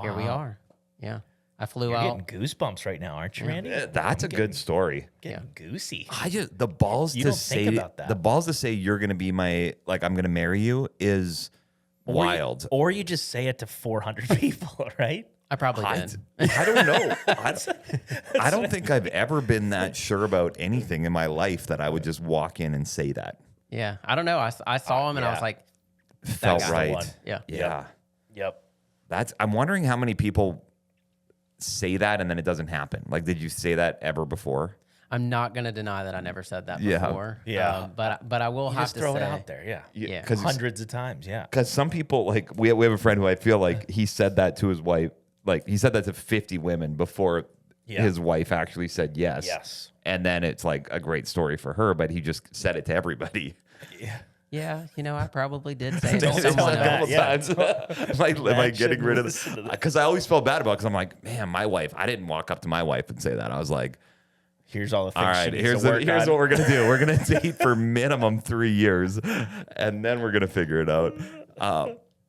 here we are. Yeah. I flew You're out. getting goosebumps right now, aren't you, Randy? That's a good story. Getting goosey. I just the balls You to don't say think about that. the balls to say you're gonna be my I'm gonna marry you is wild. Or you just say it to 400 people, right? I probably I, did. I don't know. I don't think I've ever been that sure about anything in my life that I would just walk in and say that. Yeah. I don't know. I saw him and I yeah. was like, Felt That's the right. one. yeah. Yeah. Yep. I'm wondering how many people say that and then it doesn't happen. Like, did you say that ever before? I'm not going to deny that I never said that Yeah. before. Yeah. But I will You have just to throw say, it out there, yeah. Yeah. Because Hundreds of times, yeah. some people, like, we have a friend who I feel like he said that to his wife. Like, he said that to 50 women before his wife actually said yes. Yes. And then it's like a great story for her, but he just said it to everybody. Yeah. Yeah, I probably did say it Don't to say someone that. else. Times. am I getting rid of listen to this? that. Because I always felt bad about it because I'm like, man, my wife, I didn't walk up to my wife and say that. I was like, Here's all the things all she right, needs here's to work what on. we're going to do. We're going to date for minimum 3 years, and then we're going to figure it out.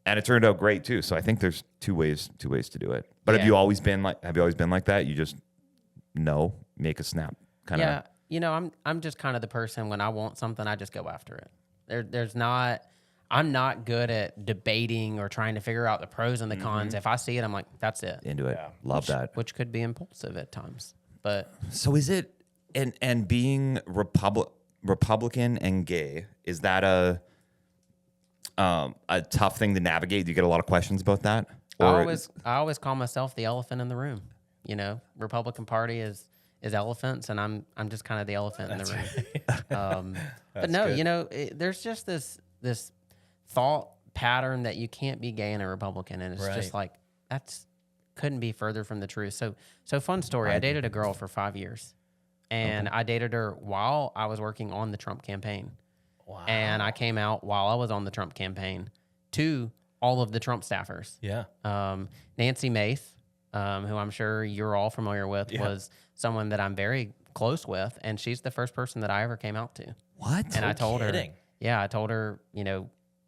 And it turned out great, too. So I think there's two ways to do it. But have Yeah. you always been like that? You just make a snap kind of. Yeah, I'm just kind of the person when I want something, I just go after it. I'm not good at debating or trying to figure out the pros and the cons. If I see it, I'm like, that's it. Into it. Yeah. Love that. Which could be impulsive at times. But So is it and being Republican and gay, is that a tough thing to navigate? Do you get a lot of questions about that? I always call myself the elephant in the room. Republican Party is elephants, and I'm just kind of the elephant in the room. But no, there's just this thought pattern that you can't be gay and a Republican, and it's just like couldn't be further from the truth. So fun story. I dated a girl for 5 years, and I dated her while I was working on the Trump campaign. Wow. And I came out while I was on the Trump campaign to all of the Trump staffers. Yeah. Nancy Mace, who I'm sure you're all familiar with, was someone that I'm very close with, and she's the first person that I ever came out to. What? And I told kidding. I told her,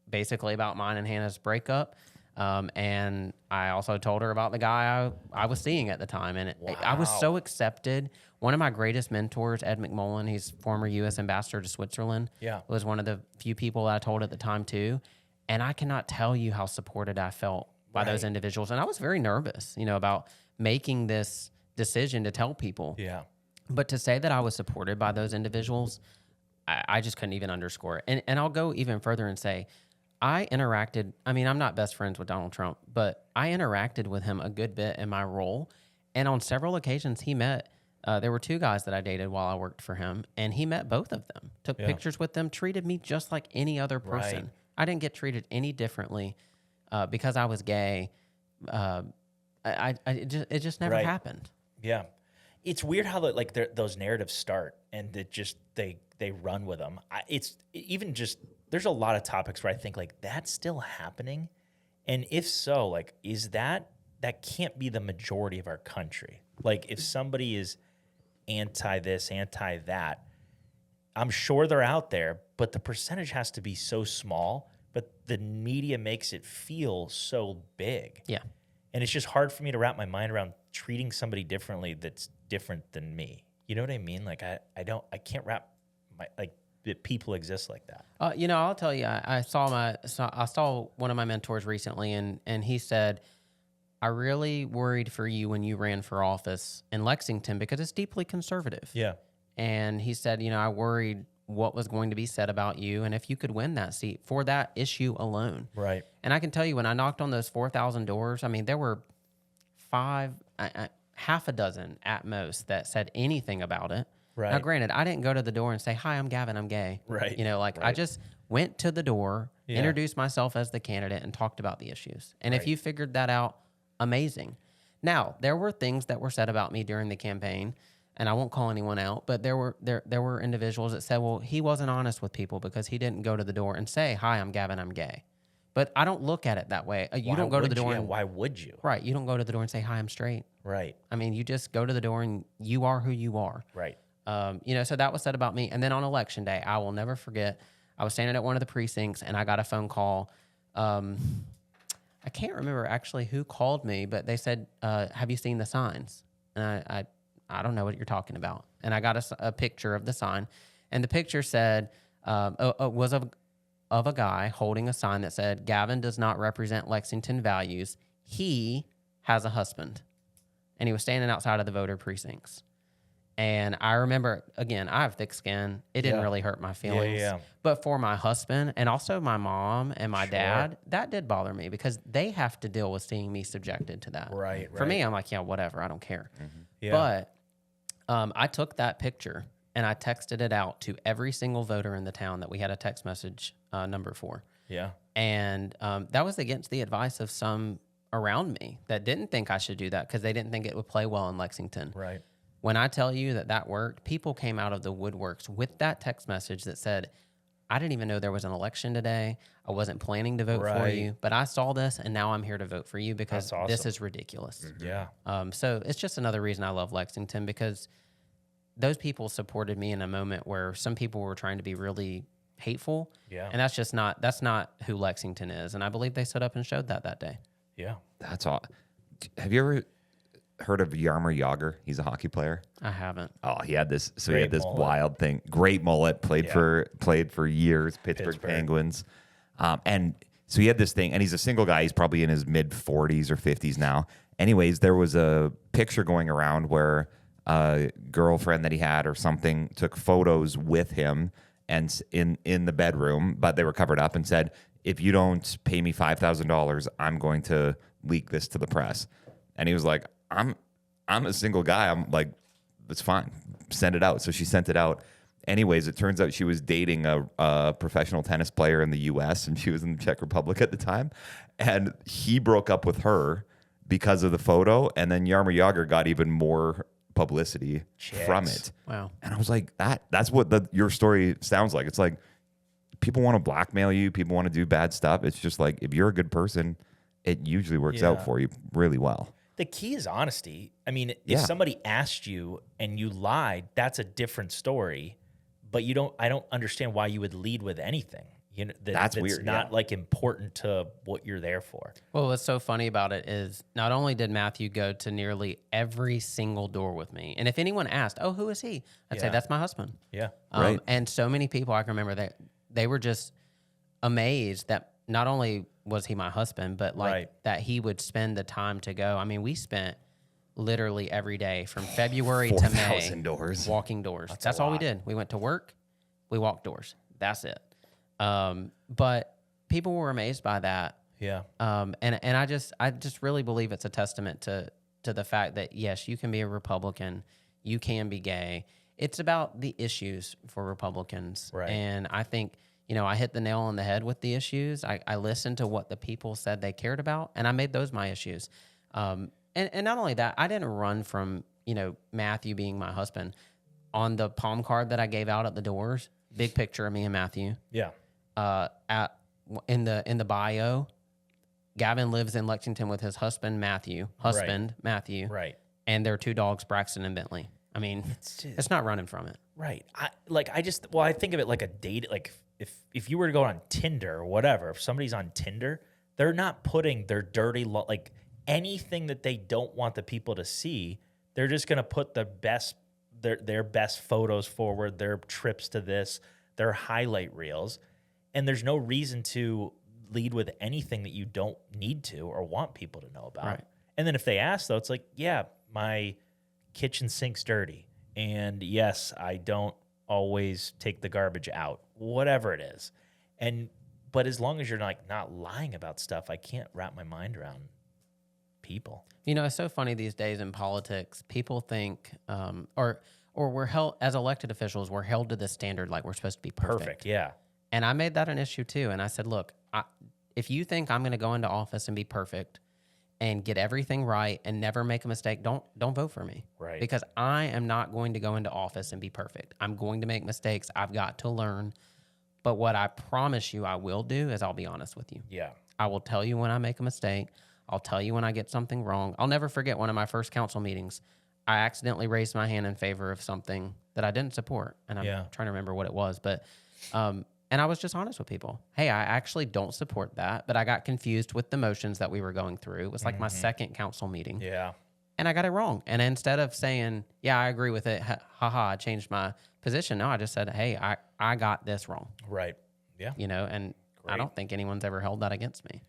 basically about mine and Hannah's breakup. And I also told her about the guy I was seeing at the time. And I was so accepted. One of my greatest mentors, Ed McMullen, he's former U.S. ambassador to Switzerland, was one of the few people that I told at the time too. And I cannot tell you how supported I felt by those individuals. And I was very nervous, about making this decision to tell people. Yeah. But to say that I was supported by those individuals, I just couldn't even underscore it. And I'll go even further and say, I'm not best friends with Donald Trump, but I interacted with him a good bit in my role. And on several occasions, he met, there were 2 guys that I dated while I worked for him, and he met both of them, took pictures with them, treated me just like any other person. Right. I didn't get treated any differently because I was gay. It just never happened. Yeah. It's weird how those narratives start and it just they run with them. There's a lot of topics where I think that's still happening, and if so, is that can't be the majority of our country. If somebody is anti this, anti that, I'm sure they're out there, but the percentage has to be so small. But the media makes it feel so big. Yeah. And it's just hard for me to wrap my mind around treating somebody differently that's different than me. You know what I mean? I can't wrap that people exist like that. I'll tell you, I saw one of my mentors recently, and he said, I really worried for you when you ran for office in Lexington because it's deeply conservative. Yeah. And he said, I worried what was going to be said about you and if you could win that seat for that issue alone. Right. And I can tell you, when I knocked on those 4,000 doors, there were 5, half a dozen at most that said anything about it. Right. Now, granted, I didn't go to the door and say, "Hi, I'm Gavin, I'm gay." Right. You know, like I Right. just went to the door, Yeah. introduced myself as the candidate, and talked about the issues. And if Right. you figured that out, amazing. Now, there were things that were said about me during the campaign, and I won't call anyone out, but there were individuals that said, "Well, he wasn't honest with people because he didn't go to the door and say, 'Hi, I'm Gavin, I'm gay.'" But I don't look at it that way. You Why don't go to would the door you? and Why would you? right. You don't go to the door and say, "Hi, I'm straight." Right. I mean, you just go to the door and you are who you are. Right. You know, so that was said about me. And then on election day, I will never forget. I was standing at one of the precincts and I got a phone call. I can't remember actually who called me, but they said, "Have you seen the signs?" And I don't know what you're talking about. And I got a picture of the sign, and the picture said was of a guy holding a sign that said, "Gavin does not represent Lexington values. He has a husband," and he was standing outside of the voter precincts. And I remember, again, I have thick skin. It didn't Yeah. really hurt my feelings. yeah. But for my husband and also my mom and my Sure. dad, that did bother me because they have to deal with seeing me subjected to that. Right. For me, I'm like, yeah, whatever. I don't care. Yeah. But I took that picture and I texted it out to every single voter in the town that we had a text message number for. Yeah. And that was against the advice of some around me that didn't think I should do that because they didn't think it would play well in Lexington. Right. When I tell you that worked, people came out of the woodworks with that text message that said, "I didn't even know there was an election today. I wasn't planning to vote for Right. you, but I saw this and now I'm here to vote for you because That's this awesome. is ridiculous." Yeah. So it's just another reason I love Lexington because those people supported me in a moment where some people were trying to be really hateful. Yeah. And that's not who Lexington is. And I believe they stood up and showed that day. Yeah. That's all. Have you ever heard of Jaromir Jagr? He's a hockey player. I haven't. Oh, he had this. So he Great had this mullet. wild thing. Great mullet. Played Yeah. for years. Pittsburgh Penguins. And so he had this thing. And he's a single guy. He's probably in his mid 40s or 50s now. Anyways, there was a picture going around where a girlfriend that he had or something took photos with him and in the bedroom, but they were covered up and said, "If you don't pay me $5,000, I'm going to leak this to the press." And he was like, I'm a single guy. I'm like, it's fine. Send it out. So she sent it out. Anyways, it turns out she was dating a professional tennis player in the U.S. and she was in the Czech Republic at the time. And he broke up with her because of the photo. And then Jaromir Jagr got even more publicity from it. Wow. And I was like, that's what your story sounds like. It's like people want to blackmail you. People want to do bad stuff. It's just like, if you're a good person, it usually works out for you really well. The key is honesty. I mean, if Yeah. somebody asked you and you lied, that's a different story. But I don't understand why you would lead with anything. You know, that's weird, not yeah. like important to what you're there for. Well, what's so funny about it is not only did Matthew go to nearly every single door with me, and if anyone asked, "Oh, who is he?" I'd say, Yeah. "That's my husband." Yeah. Right. And so many people I can remember that they were just amazed that not only was he my husband, but like Right. that he would spend the time to go. I mean, we spent literally every day from February to 4,000 May doors. walking doors. That's That's a all we lot. did. We went to work, we walked doors. That's it. But people were amazed by that. Yeah. And I just really believe it's a testament to the fact that yes, you can be a Republican, you can be gay. It's about the issues for Republicans, Right. and I think I hit the nail on the head with the issues. I listened to what the people said they cared about, and I made those my issues. And not only that, I didn't run from Matthew being my husband. On the palm card that I gave out at the doors, big picture of me and Matthew. Yeah. In the bio, Gavin lives in Lexington with his husband Matthew, Matthew, Right. and their two dogs Braxton and Bentley. I mean, it's not running from it. Right. I think of it like a date. Like if you were to go on Tinder or whatever, if somebody's on Tinder, they're not putting their dirty, like anything that they don't want the people to see. They're just going to put their best photos forward, their trips to this, their highlight reels. And there's no reason to lead with anything that you don't need to or want people to know about. Right. And then if they ask, though, it's like, yeah, my kitchen sink's dirty. And yes, I don't always take the garbage out, whatever it is. But as long as you're not lying about stuff, I can't wrap my mind around people. You know, it's so funny these days in politics. People think, or we're held as elected officials, we're held to this standard like we're supposed to be perfect. Yeah. And I made that an issue too. And I said, look, if you think I'm going to go into office and be perfect and get everything right and never make a mistake, don't vote for me. Right. Because I am not going to go into office and be perfect. I'm going to make mistakes. I've got to learn. But what I promise you I will do is I'll be honest with you. Yeah. I will tell you when I make a mistake. I'll tell you when I get something wrong. I'll never forget one of my first council meetings. I accidentally raised my hand in favor of something that I didn't support. And I'm trying to remember what it was. But, and I was just honest with people. Hey, I actually don't support that. But I got confused with the motions that we were going through. It was like my second council meeting. Yeah. And I got it wrong. And instead of saying, yeah, I agree with it, I changed my position. No, I just said, hey, I got this wrong. Right. Yeah. You know, and Great. I don't think anyone's ever held that against me.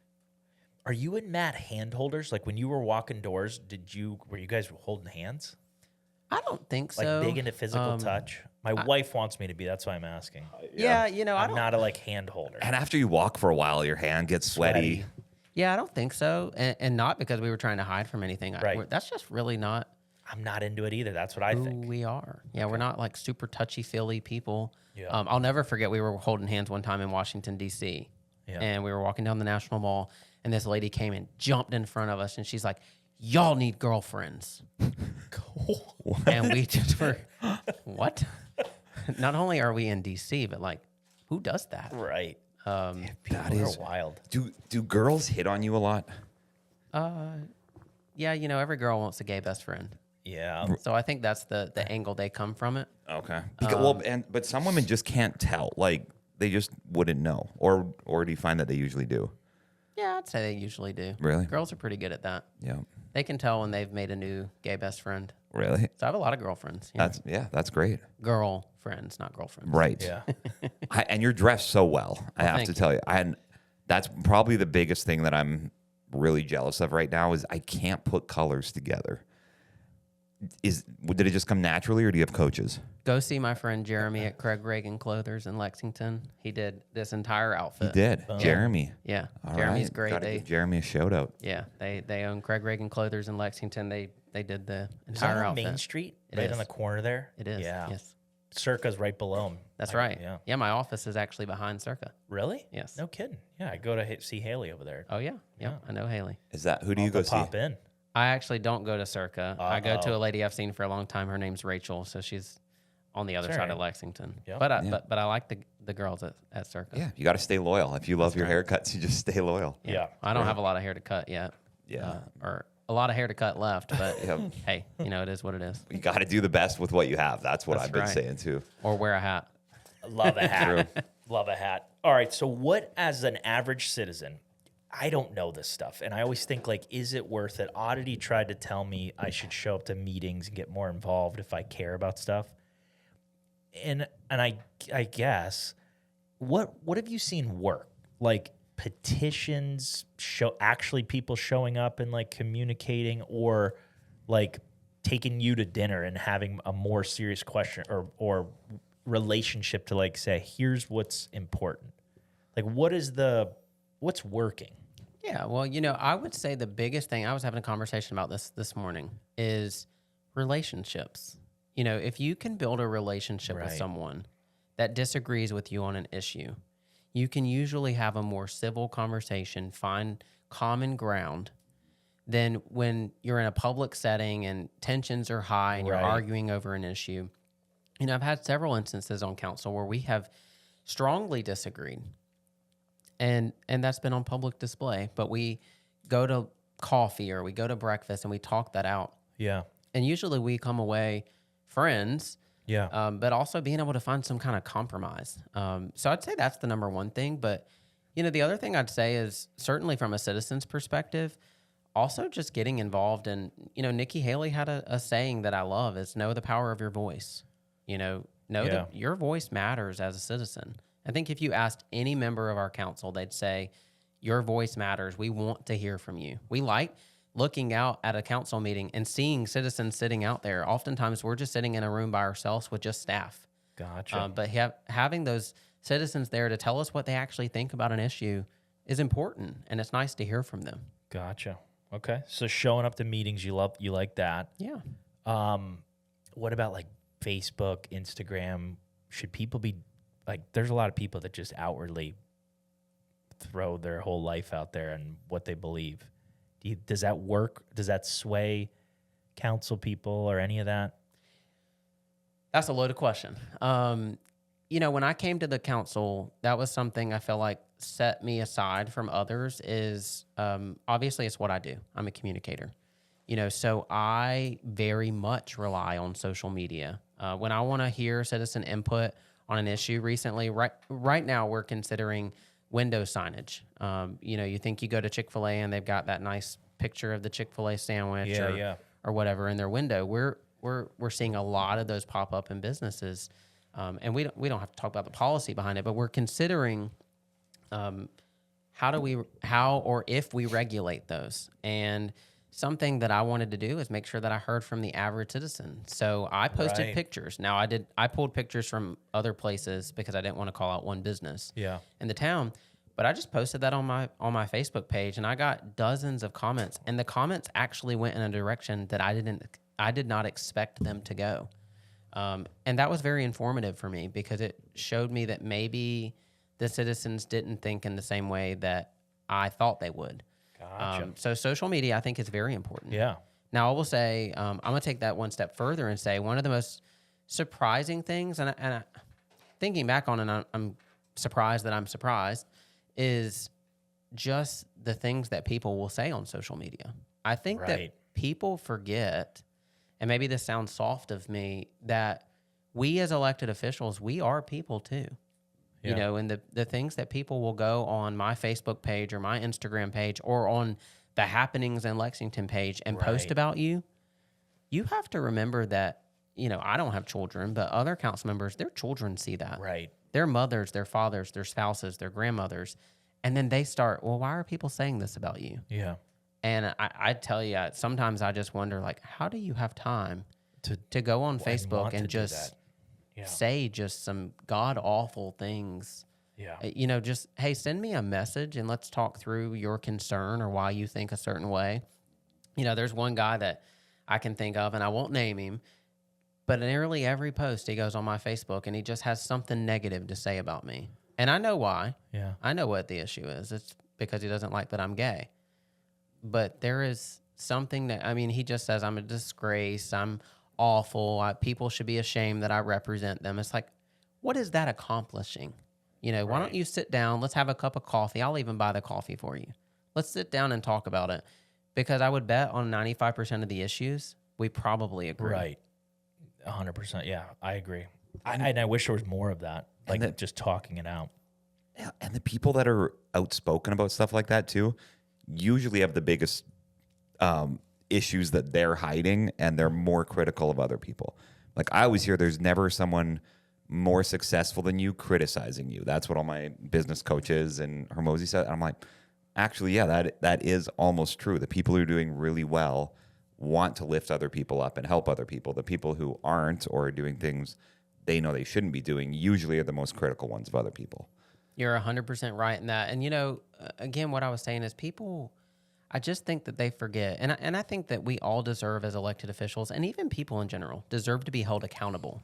Are you and Matt handholders? Like when you were walking doors, were you guys holding hands? I don't think Like so. big into physical touch? My wife wants me to be. That's why I'm asking. Yeah, you know, I'm not a like hand holder. And after you walk for a while, your hand gets sweaty. Yeah, I don't think so. And not because we were trying to hide from anything. Right. That's just really not I'm not into it either. That's what I who think. we are. Yeah, we're not like super touchy-feely people. Yeah. I'll never forget we were holding hands one time in Washington, D.C. Yeah. And we were walking down the National Mall, and this lady came and jumped in front of us, and she's like, y'all need girlfriends. And we just were, what? Not only are we in D.C., but like, who does that? Right. That Are wild. Do girls hit on you a lot? Yeah, you know, every girl wants a gay best friend. Yeah. So I think that's the angle they come from it. Okay. But some women just can't tell. Like they just wouldn't know. Or do you find that they usually do? Yeah, I'd say they usually do. Really? Girls are pretty good at that. Yeah. They can tell when they've made a new gay best friend. Really? So I have a lot of girlfriends. Yeah. That's great. Girl friends, not girlfriends. Right. Yeah. And you're dressed so well. I have thank to you. tell you. That's probably the biggest thing that I'm really jealous of right now is I can't put colors together. Did it just come naturally, or do you have coaches? Go see my friend Jeremy at Craig Reagan Clothers in Lexington. He did this entire outfit. You did. Jeremy. Yeah. All Jeremy's right. great. Gotta give Jeremy a shout out. Yeah, they own Craig Reagan Clothers in Lexington. They did the Is that entire on outfit. Main Street? It Right is. on the corner there? It is. Yeah. Yes. Circa's right below him. That's right. Yeah. Yeah, my office is actually behind Circa. Really? Yes. No kidding. Yeah, I go to see Haley over there. Oh yeah. Yeah. I know Haley. Is that who do you I'll go see? pop in. I actually don't go to Circa. I go to a lady I've seen for a long time. Her name's Rachel, so she's on the other That's side all of right. Lexington. Yep. But I like the girls at Circa. Yeah, you got to stay loyal. If you love your haircuts, you just stay loyal. Yeah. I don't have a lot of hair to cut yet. Yeah. Or a lot of hair to cut left, but Yeah. hey, you know, it is what it is. You got to do the best with what you have. That's what That's I've been right. saying too. Or wear a hat. Love a hat. Love a hat. All right. So, what, as an average citizen, I don't know this stuff. And I always think, like, is it worth it? Oddity tried to tell me I should show up to meetings and get more involved if I care about stuff. And I guess, what have you seen work? Like, petitions, actually people showing up and, like, communicating, or, like, taking you to dinner and having a more serious question or relationship to, like, say, here's what's important. Like, what's working? Yeah, well, you know, I would say the biggest thing, I was having a conversation about this morning, is relationships. You know, if you can build a relationship with Right. someone that disagrees with you on an issue, you can usually have a more civil conversation, find common ground, than when you're in a public setting and tensions are high and Right. you're arguing over an issue. You know, I've had several instances on council where we have strongly disagreed. And that's been on public display. But we go to coffee or we go to breakfast and we talk that out. Yeah. And usually we come away friends, Yeah. but also being able to find some kind of compromise. So I'd say that's the number one thing. But, you know, the other thing I'd say is certainly from a citizen's perspective, also just getting involved. And, you know, Nikki Haley had a saying that I love is know the power of your voice. You know that your voice matters as a citizen. I think if you asked any member of our council, they'd say, your voice matters. We want to hear from you. We like looking out at a council meeting and seeing citizens sitting out there. Oftentimes, we're just sitting in a room by ourselves with just staff. Gotcha. But having those citizens there to tell us what they actually think about an issue is important, and it's nice to hear from them. Gotcha. Okay. So showing up to meetings, you like that. Yeah. What about like Facebook, Instagram? Should people be like, there's a lot of people that just outwardly throw their whole life out there and what they believe. Does that work? Does that sway council people or any of that? That's a loaded question. When I came to the council, that was something I felt like set me aside from others is obviously it's what I do. I'm a communicator. So I very much rely on social media. When I want to hear citizen input on an issue recently, right now we're considering window signage. You think you go to Chick-fil-A and they've got that nice picture of the Chick-fil-A sandwich or whatever in their window. We're seeing a lot of those pop up in businesses. And we don't have to talk about the policy behind it, but we're considering how or if we regulate those. And something that I wanted to do is make sure that I heard from the average citizen. So I posted pictures. Now I pulled pictures from other places because I didn't want to call out one business in the town. But I just posted that on my Facebook page, and I got dozens of comments. And the comments actually went in a direction that I did not expect them to go. And that was very informative for me because it showed me that maybe the citizens didn't think in the same way that I thought they would. Gotcha. So social media, I think, is very important. Yeah. Now, I will say, I'm going to take that one step further and say one of the most surprising things, and thinking back on it, I'm surprised that I'm surprised, is just the things that people will say on social media. I think that people forget, and maybe this sounds soft of me, that we as elected officials, we are people too. And the things that people will go on my Facebook page or my Instagram page or on the Happenings in Lexington page and post about you, you have to remember that, I don't have children, but other council members, their children see that. Right. Their mothers, their fathers, their spouses, their grandmothers. And then they start, well, why are people saying this about you? Yeah. And I tell you, sometimes I just wonder, like, how do you have time to go on Facebook and just say just some god-awful things? Yeah. Just, hey, send me a message and let's talk through your concern or why you think a certain way. There's one guy that I can think of, and I won't name him, but nearly every post he goes on my Facebook and he just has something negative to say about me. And I know why. Yeah. I know what the issue is. It's because he doesn't like that I'm gay. But there is something he just says I'm a disgrace, I'm awful, people should be ashamed that I represent them. It's like, what is that accomplishing? Why don't you sit down, let's have a cup of coffee, I'll even buy the coffee for you. Let's sit down and talk about it. Because I would bet on 95% of the issues, we probably agree. Right. 100%. Yeah, I agree. And I wish there was more of that, like just talking it out. Yeah, and the people that are outspoken about stuff like that too, usually have the biggest issues that they're hiding, and they're more critical of other people. Like I always hear, there's never someone more successful than you criticizing you. That's what all my business coaches and Hermosi said. And I'm like, actually, yeah, that is almost true. The people who are doing really well want to lift other people up and help other people. The people who aren't or are doing things they know they shouldn't be doing usually are the most critical ones of other people. You're 100% right in that. And, again, what I was saying is people, I just think that they forget. And I think that we all deserve as elected officials, and even people in general, deserve to be held accountable.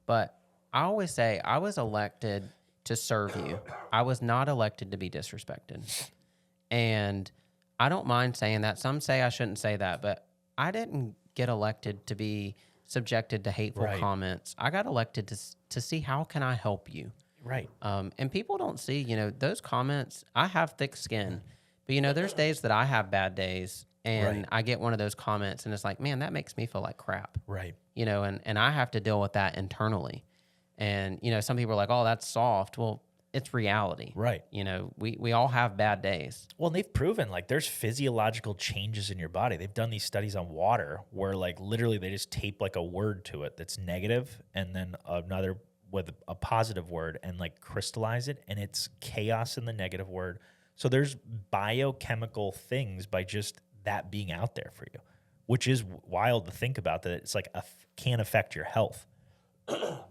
But I always say I was elected to serve you. I was not elected to be disrespected. And I don't mind saying that. Some say I shouldn't say that, but I didn't get elected to be subjected to hateful comments. I got elected to see how can I help you. Right. And people don't see, those comments. I have thick skin, but there's days that I have bad days, and I get one of those comments, and it's like, man, that makes me feel like crap. Right. And I have to deal with that internally. And some people are like, oh, that's soft. Well, it's reality. Right. We all have bad days. Well, and they've proven like there's physiological changes in your body. They've done these studies on water where like literally they just tape like a word to it that's negative and then another with a positive word and like crystallize it, and it's chaos in the negative word. So there's biochemical things by just that being out there for you, which is wild to think about, that it's like can affect your health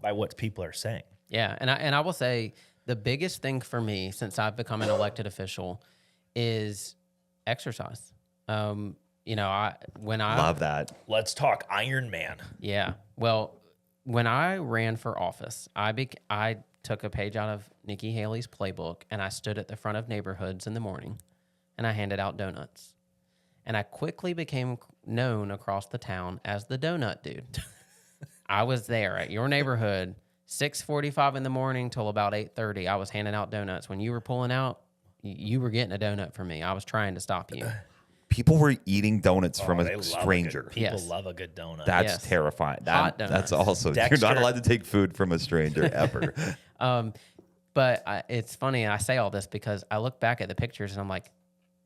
by what people are saying. Yeah, and I will say the biggest thing for me since I've become an elected official is exercise. You know, when I Love that. Let's talk Iron Man. Yeah. Well, when I ran for office, I took a page out of Nikki Haley's playbook and I stood at the front of neighborhoods in the morning and I handed out donuts. And I quickly became known across the town as the donut dude. I was there at your neighborhood 6:45 in the morning till about 8:30. I was handing out donuts. When you were pulling out, you were getting a donut from me. I was trying to stop you. People were eating donuts from They a love stranger. People Yes. love a good donut. That's Yes. terrifying. Hot That's donuts. also, Dexter. you're not allowed to take food from a stranger ever. But it's funny. I say all this because I look back at the pictures and I'm like,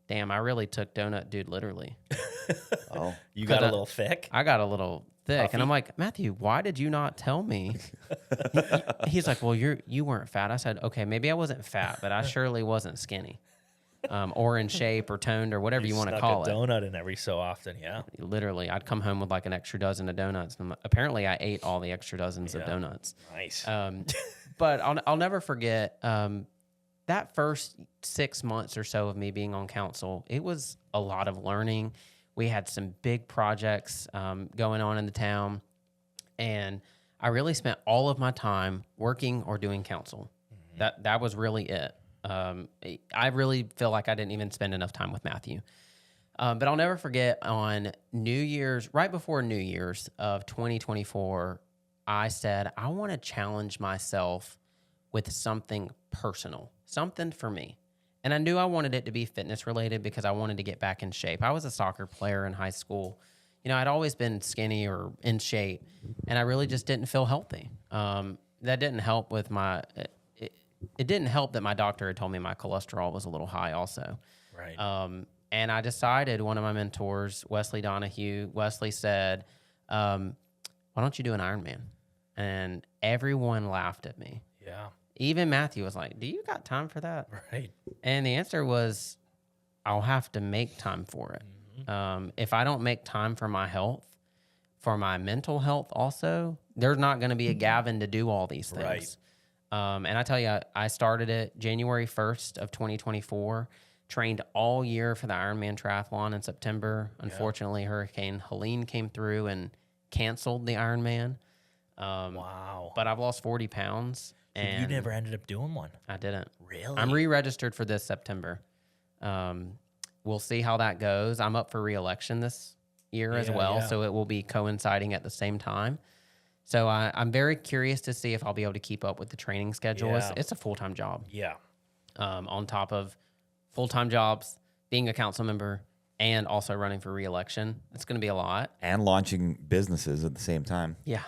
damn, I really took donut dude literally. Oh, You got a Cause little thick. I got a little thick, Puffy? and I'm like, Matthew, why did you not tell me? He's like, well, you weren't fat. I said, okay, maybe I wasn't fat, but I surely wasn't skinny, or in shape, or toned, or whatever you want to Snuck call a it. donut in every so often. Yeah. Literally, I'd come home with like an extra dozen of donuts. And apparently, I ate all the extra dozens of donuts. Nice. But I'll never forget that first 6 months or so of me being on council. It was a lot of learning. We had some big projects going on in the town, and I really spent all of my time working or doing council. That was really it. I really feel like I didn't even spend enough time with Matthew. But I'll never forget on New Year's, right before New Year's of 2024, I said, I want to challenge myself with something personal, something for me. And I knew I wanted it to be fitness related because I wanted to get back in shape. I was a soccer player in high school. You know, I'd always been skinny or in shape, and I really just didn't feel healthy. That didn't help with my, it didn't help that my doctor had told me my cholesterol was a little high also. Right. And I decided, one of my mentors, Wesley Donahue, Wesley said, why don't you do an Ironman? And everyone laughed at me. Yeah. Even Matthew was like, do you got time for that? Right. And the answer was, I'll have to make time for it. If I don't make time for my health, for my mental health also, there's not going to be a Gavin to do all these things. Right. And I tell you, I started it January 1st of 2024, trained all year for the Ironman triathlon in September. Unfortunately, Hurricane Helene came through and canceled the Ironman. Wow. But I've lost 40 pounds. And you never ended up doing one. I didn't. Really? I'm re-registered for this September. We'll see how that goes. I'm up for re-election this year as well, so it will be coinciding at the same time. So I'm very curious to see if I'll be able to keep up with the training schedule. Yeah. It's a full-time job. Yeah. On top of full-time jobs, being a council member, and also running for re-election. It's going to be a lot. and launching businesses at the same time. Yeah.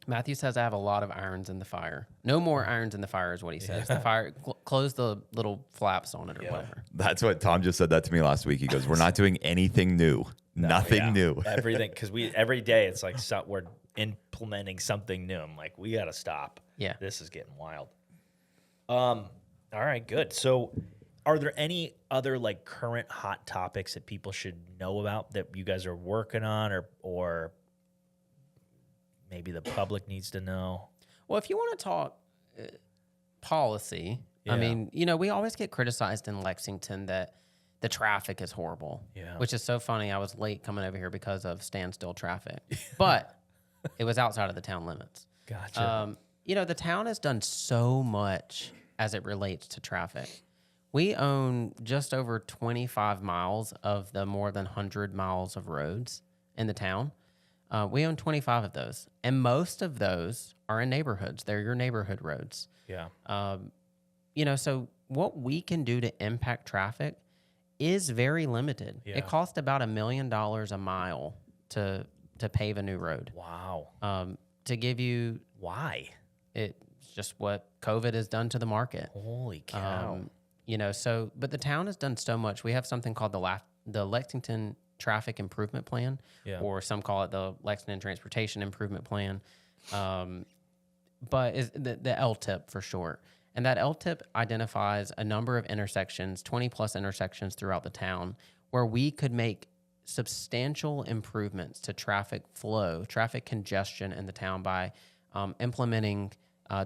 Matthew says I have a lot of irons in the fire. No more irons in the fire is what he says. The fire, close the little flaps on it or whatever. That's what Tom just said that to me last week. He goes, "We're not doing anything new. Nothing Yeah. new." Everything, because every day it's like we're implementing something new. I'm like, we got to stop. Yeah. This is getting wild. All right, good. So, are there any other like current hot topics that people should know about that you guys are working on, or maybe the public needs to know? Well, if you want to talk policy, I Yeah. mean, you know, we always get criticized in Lexington that the traffic is horrible, which is so funny. I was late coming over here because of standstill traffic, but it was outside of the town limits. Gotcha. You know, the town has done so much as it relates to traffic. We own just over 25 miles of the more than 100 miles of roads in the town. We own 25 of those, and most of those are in neighborhoods. They're your neighborhood roads. Yeah. You know, so what we can do to impact traffic is very limited. Yeah. It costs about $1 million a mile to pave a new road. Wow. To give you, Why? it's just what COVID has done to the market. Holy cow. You know, so, but the town has done so much. We have something called the Lexington Traffic Improvement Plan, or some call it the Lexington Transportation Improvement Plan, but is the LTIP for short. And that LTIP identifies a number of intersections, 20 plus intersections throughout the town, where we could make substantial improvements to traffic flow, traffic congestion in the town by implementing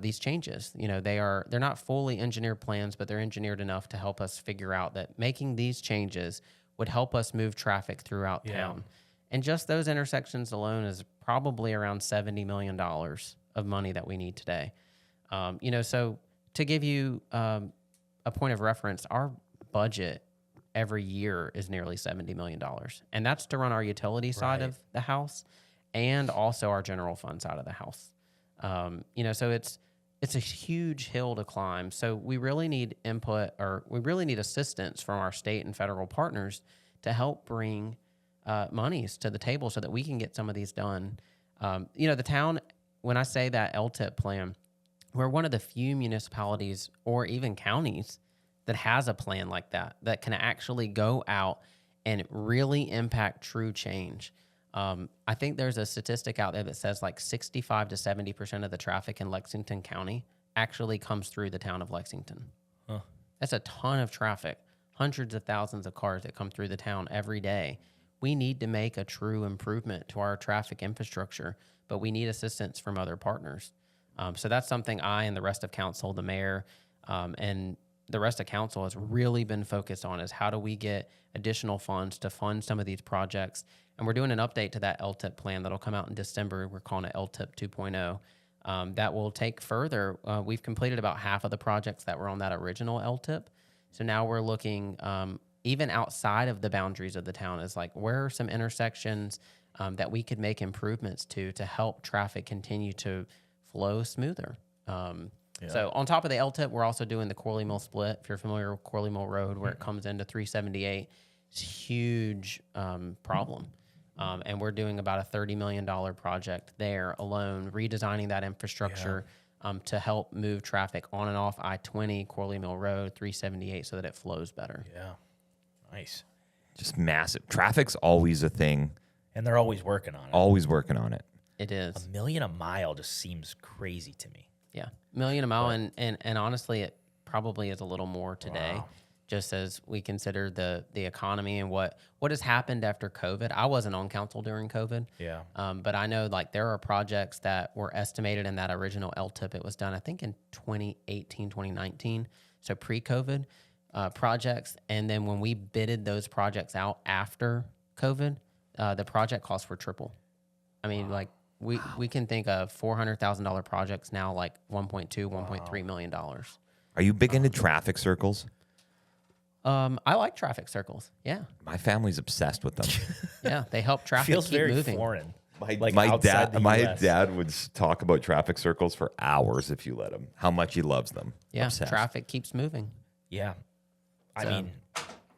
these changes. You know, they're not fully engineered plans, but they're engineered enough to help us figure out that making these changes would help us move traffic throughout town. And just those intersections alone is probably around $70 million of money that we need today. So to give you a point of reference, our budget every year is nearly $70 million. And that's to run our utility side of the house and also our general fund side of the house. So it's a huge hill to climb. So we really need input, or we really need assistance from our state and federal partners to help bring monies to the table so that we can get some of these done. The town, when I say that LTIP plan, we're one of the few municipalities or even counties that has a plan like that can actually go out and really impact true change. I think there's a statistic out there that says like 65 to 70% of the traffic in Lexington County actually comes through the town of Lexington. Huh. That's a ton of traffic, hundreds of thousands of cars that come through the town every day. We need to make a true improvement to our traffic infrastructure, but we need assistance from other partners. So that's something I and the rest of council, the mayor, and the rest of council has really been focused on, is how do we get additional funds to fund some of these projects. And we're doing an update to that LTIP plan that'll come out in December. We're calling it LTIP 2.0. That will take further. We've completed about half of the projects that were on that original LTIP. So now we're looking even outside of the boundaries of the town, is like, where are some intersections that we could make improvements to help traffic continue to flow smoother. So on top of the LTIP, we're also doing the Corley Mill split. If you're familiar with Corley Mill Road, where it comes into 378, it's a huge problem. And we're doing about a $30 million project there alone, redesigning that infrastructure to help move traffic on and off I-20, Corley Mill Road, 378, so that it flows better. Yeah. Nice. Just massive. Traffic's always a thing. And they're always working on it. Always working on it. It is. $1 million a mile just seems crazy to me. Yeah. $1 million a mile. And honestly, it probably is a little more today, just as we consider the economy and what has happened after COVID. I wasn't on council during COVID. Yeah. But I know like there are projects that were estimated in that original LTIP. It was done, I think, in 2018, 2019. So pre-COVID projects. And then when we bidded those projects out after COVID, the project costs were triple. I mean, like we can think of $400,000 projects now, like $1.2, $1.3 million. Are you big into traffic circles? I like traffic circles. Yeah. My family's obsessed with them. Yeah, they help traffic Feels keep very moving. foreign. My dad would talk about traffic circles for hours if you let him. How much he loves them. Yeah, Obsessed. traffic keeps moving. Yeah. I mean,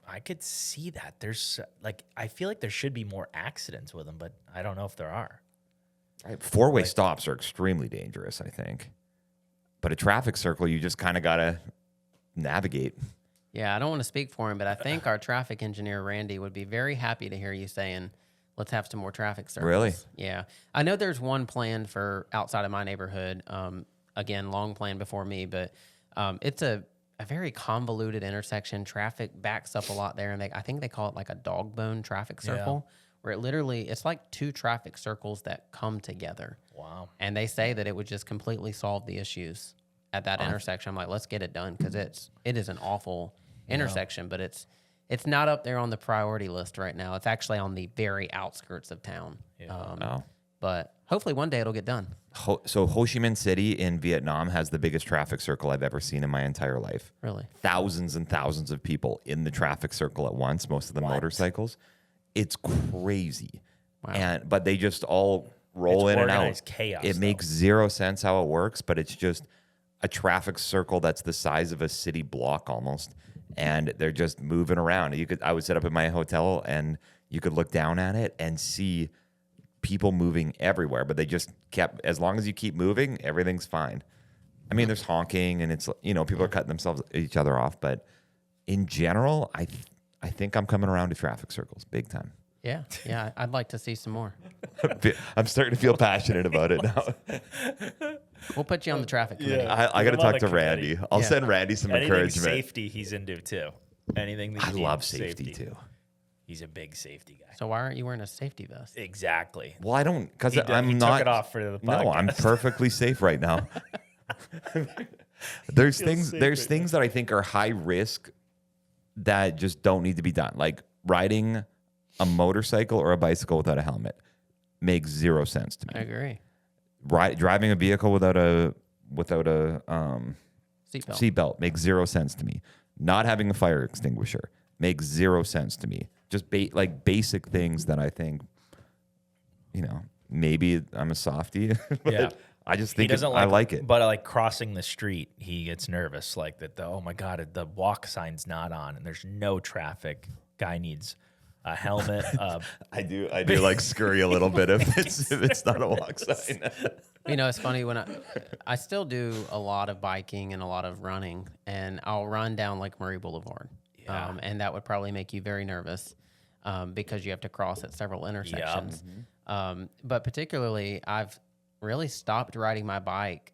I could see that. There's I feel like there should be more accidents with them, but I don't know if there are. Right. Four-way stops are extremely dangerous, I think. But a traffic circle, you just kind of got to navigate. Yeah, I don't want to speak for him, but I think our traffic engineer, Randy, would be very happy to hear you saying, let's have some more traffic circles. Really? Yeah. I know there's one planned for outside of my neighborhood. Again, long plan before me, but it's a very convoluted intersection. Traffic backs up a lot there, and I think they call it like a dog bone traffic circle, where it's like two traffic circles that come together. Wow. And they say that it would just completely solve the issues at that intersection. I'm like, let's get it done, because it is an awful intersection, but it's not up there on the priority list right now. It's actually on the very outskirts of town. But hopefully one day it'll get done. So Ho Chi Minh City in Vietnam has the biggest traffic circle I've ever seen in my entire life. Really? Thousands and thousands of people in the traffic circle at once, most of the motorcycles. It's crazy. Wow. But they just all roll in and out. Chaos, it makes zero sense how it works, but it's just a traffic circle that's the size of a city block almost. And they're just moving around. I would sit up in my hotel and you could look down at it and see people moving everywhere, but they just kept, as long as you keep moving, everything's fine. I mean, there's honking and it's, people are cutting each other off, but in general, I think I'm coming around to traffic circles big time. Yeah. I'd like to see some more. I'm starting to feel passionate about it now. We'll put you on the traffic committee. I got to talk to Randy. I'll send Randy some encouragement. Safety he's into too. Anything that I love safety too. He's a big safety guy. So why aren't you wearing a safety vest? Exactly. Well, I don't, because I'm he not. Took it off for the podcast. No, I'm perfectly safe right now. There's things that I think are high risk that just don't need to be done. Like riding a motorcycle or a bicycle without a helmet makes zero sense to me. I agree. Driving a vehicle without a Seatbelt. seatbelt makes zero sense to me. Not having a fire extinguisher makes zero sense to me. Just like basic things that I think, maybe I'm a softie, but Yeah. I just He think doesn't I like it. But like crossing the street, he gets nervous. Like that. Oh my God, the walk sign's not on, and there's no traffic. Guy needs a helmet. I do like scurry a little bit if it's not a walk sign. It's funny when I still do a lot of biking and a lot of running, and I'll run down Lake Murray Boulevard. Yeah. And that would probably make you very nervous because you have to cross at several intersections. But particularly, I've really stopped riding my bike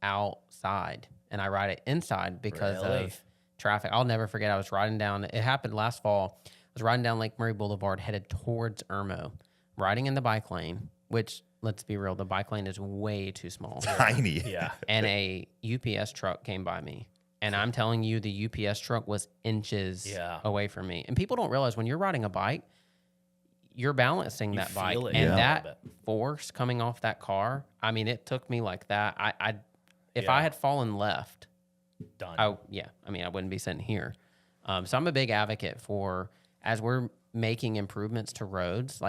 outside, and I ride it inside because of traffic. I'll never forget, I was riding down, it happened last fall. I was riding down Lake Murray Boulevard, headed towards Irmo, riding in the bike lane, which, let's be real, the bike lane is way too small. Tiny. Yeah. And a UPS truck came by me. And I'm telling you, the UPS truck was inches away from me. And people don't realize when you're riding a bike, you're balancing that bike. feel it, And yeah. that force coming off that car, I mean, it took me like that. If I had fallen left, Done. I wouldn't be sitting here. So I'm a big advocate for, as we're making improvements to roads,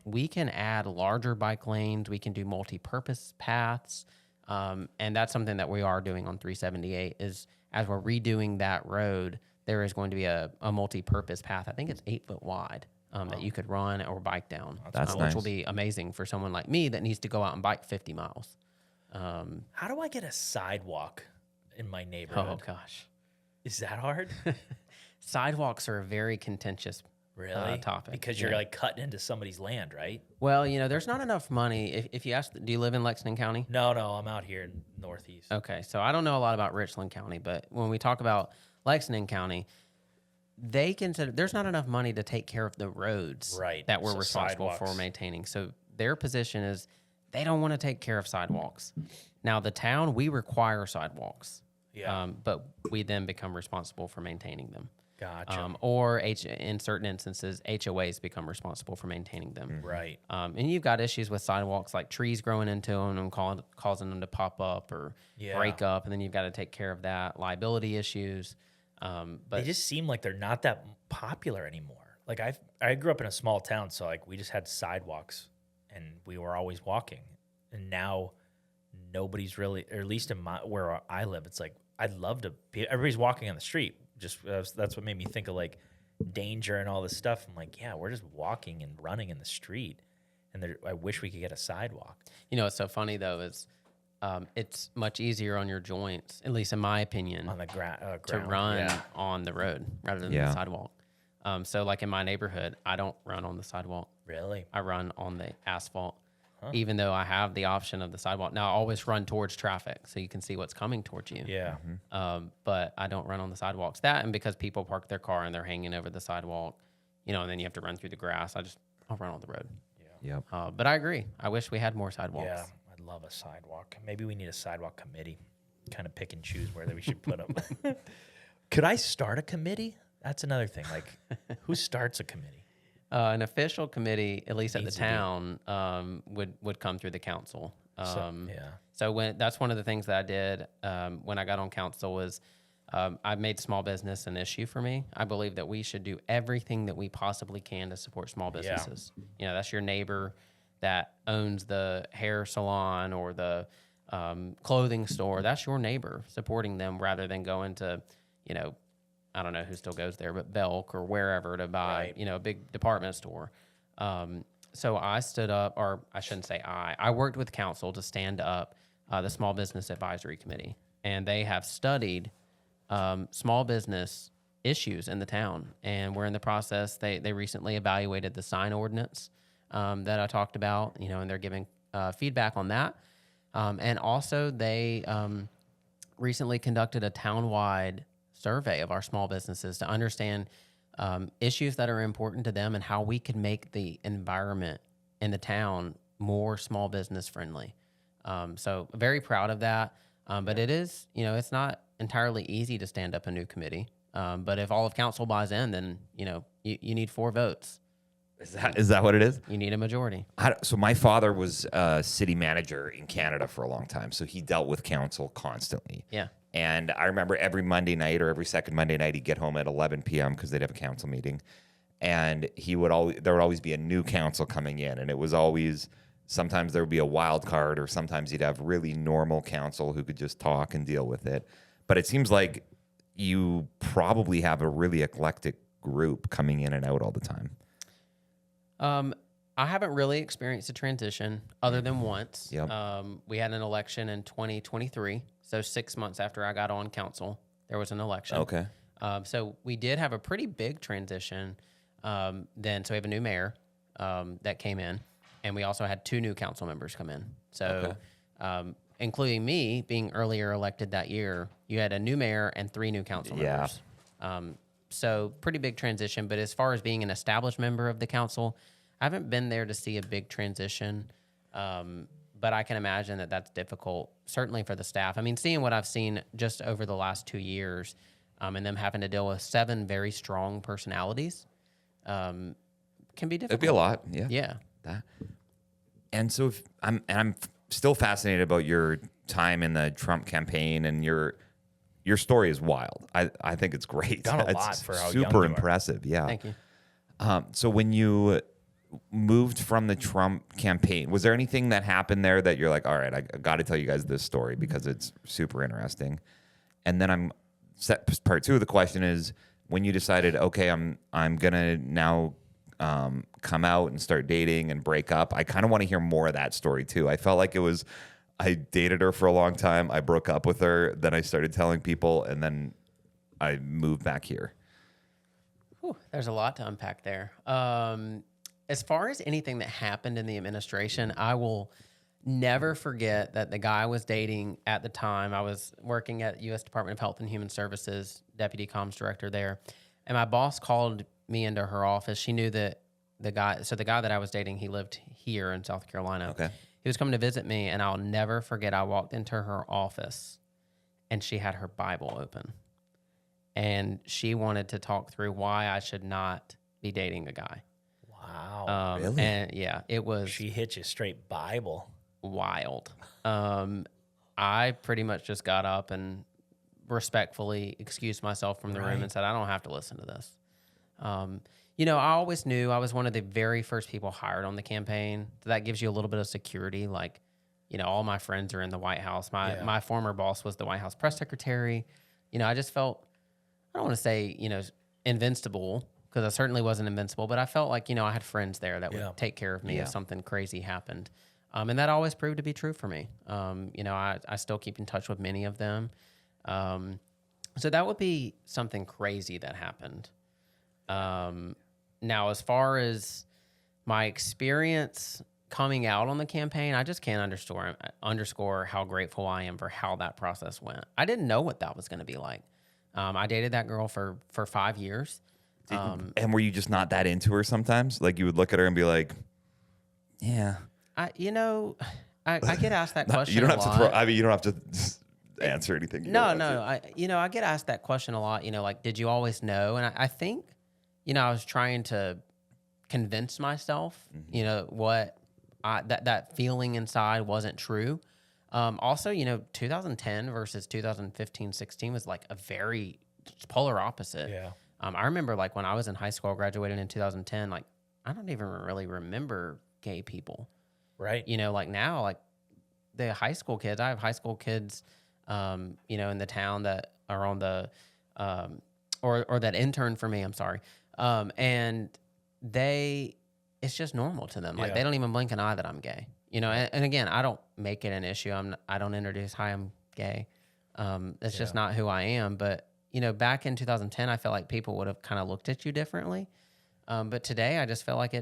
we can add larger bike lanes, we can do multi-purpose paths, and that's something that we are doing on 378 is as we're redoing that road, there is going to be a multi-purpose path. I think it's 8 foot wide that you could run or bike down, That's which nice. will be amazing for someone like me that needs to go out and bike 50 miles. How do I get a sidewalk in my neighborhood? Oh, gosh. Is that hard? Sidewalks are a very contentious topic. Because you're like cutting into somebody's land, right? Well, there's not enough money. If you ask, do you live in Lexington County? No, I'm out here in Northeast. Okay, so I don't know a lot about Richland County, but when we talk about Lexington County, they consider there's not enough money to take care of the roads that we're responsible for maintaining. So their position is they don't want to take care of sidewalks. Now, the town, we require sidewalks, but we then become responsible for maintaining them. Gotcha. Or in certain instances, HOAs become responsible for maintaining them. Right. And you've got issues with sidewalks like trees growing into them and causing them to pop up or break up, and then you've got to take care of that. Liability issues. But they just seem like they're not that popular anymore. Like I grew up in a small town, so like we just had sidewalks, and we were always walking. And now nobody's really, or at least in where I live, it's like I'd love to. Everybody's walking on the street. Just that's what made me think of like danger and all this stuff. I'm like, yeah, we're just walking and running in the street, and I wish we could get a sidewalk. What's so funny though is it's much easier on your joints, at least in my opinion, On the ground to run on the road rather than the sidewalk. So like in my neighborhood, I don't run on the sidewalk. Really? I run on the asphalt, even though I have the option of the sidewalk. Now I always run towards traffic so you can see what's coming towards you. Yeah. But I don't run on the sidewalks. That and because people park their car and they're hanging over the sidewalk, and then you have to run through the grass. I'll run on the road. Yep. But I agree. I wish we had more sidewalks. Yeah, I'd love a sidewalk. Maybe we need a sidewalk committee. Kind of pick and choose where we should put them. Could I start a committee? That's another thing. Like, who starts a committee? An official committee, at least at the Needs to be. town, would come through the council. Yeah. So that's one of the things that I did when I got on council was I made small business an issue for me. I believe that we should do everything that we possibly can to support small businesses. That's your neighbor that owns the hair salon or the clothing store. That's your neighbor, supporting them rather than going to, I don't know who still goes there, but Belk or wherever to buy, a big department store. So I stood up, or I shouldn't say I worked with council to stand up the Small Business Advisory Committee, and they have studied small business issues in the town, and we're in the process. They recently evaluated the sign ordinance that I talked about, and they're giving feedback on that. And also they recently conducted a town-wide survey of our small businesses to understand issues that are important to them and how we can make the environment in the town more small business friendly. So very proud of that. But it is, it's not entirely easy to stand up a new committee. But if all of council buys in, then, you You need 4 votes. Is that what it is? You need a majority. So my father was a city manager in Canada for a long time, so he dealt with council constantly. Yeah. And I remember every Monday night or every second Monday night, he'd get home at 11 p.m. because they'd have a council meeting, and there would always be a new council coming in, and it was always, sometimes there would be a wild card, or sometimes you'd have really normal council who could just talk and deal with it. But it seems like you probably have a really eclectic group coming in and out all the time. I haven't really experienced a transition other than once. Yep. We had an election in 2023, so 6 months after I got on council, there was an election. Okay. So we did have a pretty big transition then. So we have a new mayor that came in, and we also had 2 new council members come in. So including me being earlier elected that year, you had a new mayor and 3 new council members. So pretty big transition. But as far as being an established member of the council, I haven't been there to see a big transition. But I can imagine that that's difficult, certainly for the staff. I mean, seeing what I've seen just over the last 2 years, and them having to deal with 7 very strong personalities, can be difficult. It'd be a lot. Yeah. Yeah. That. And so I'm still fascinated about your time in the Trump campaign, and your story is wild. I think it's great. Done a it's lot for how young super you are. impressive. Yeah. Thank you. So when you moved from the Trump campaign, was there anything that happened there that you're like, all right, I got to tell you guys this story because it's super interesting? And then part 2 of the question is, when you decided, okay, I'm gonna now come out and start dating and break up, I kind of want to hear more of that story too. I felt like I dated her for a long time, I broke up with her, then I started telling people, and then I moved back here. Whew, there's a lot to unpack there. As far as anything that happened in the administration, I will never forget that the guy I was dating at the time, I was working at U.S. Department of Health and Human Services, deputy comms director there, and my boss called me into her office. She knew that the guy that I was dating, he lived here in South Carolina. Okay. He was coming to visit me, and I'll never forget, I walked into her office, and she had her Bible open. And she wanted to talk through why I should not be dating a guy. Wow. Really? And yeah, it was She hit you straight Bible. wild. I pretty much just got up and respectfully excused myself from the room and said, I don't have to listen to this. I always knew I was one of the very first people hired on the campaign. So that gives you a little bit of security. Like, all my friends are in the White House. My former boss was the White House press secretary. I just felt, I don't want to say, invincible, because I certainly wasn't invincible, but I felt like, I had friends there that would take care of me if something crazy happened. And that always proved to be true for me. I still keep in touch with many of them. So that would be something crazy that happened. Now, as far as my experience coming out on the campaign, I just can't underscore how grateful I am for how that process went. I didn't know what that was going to be like. I dated that girl for 5 years. And were you just not that into her sometimes? Like, you would look at her and be like, yeah. I get asked that question. You don't a have lot. to you don't have to answer anything. No. I get asked that question a lot. Like, did you always know? And I think, I was trying to convince myself, what that feeling inside wasn't true. Also, 2010 versus 2015, 16 was like a very polar opposite. Yeah. I remember, like, when I was in high school, graduated in 2010, like, I don't even really remember gay people. Right. Like now, like the high school kids, I have high school kids, in the town that are on the, or that intern for me, I'm sorry. And it's just normal to them. Like, they don't even blink an eye that I'm gay, and again, I don't make it an issue. I don't introduce, hi, I'm gay. It's just not who I am. But, back in 2010, I felt like people would have kind of looked at you differently. But today I just feel like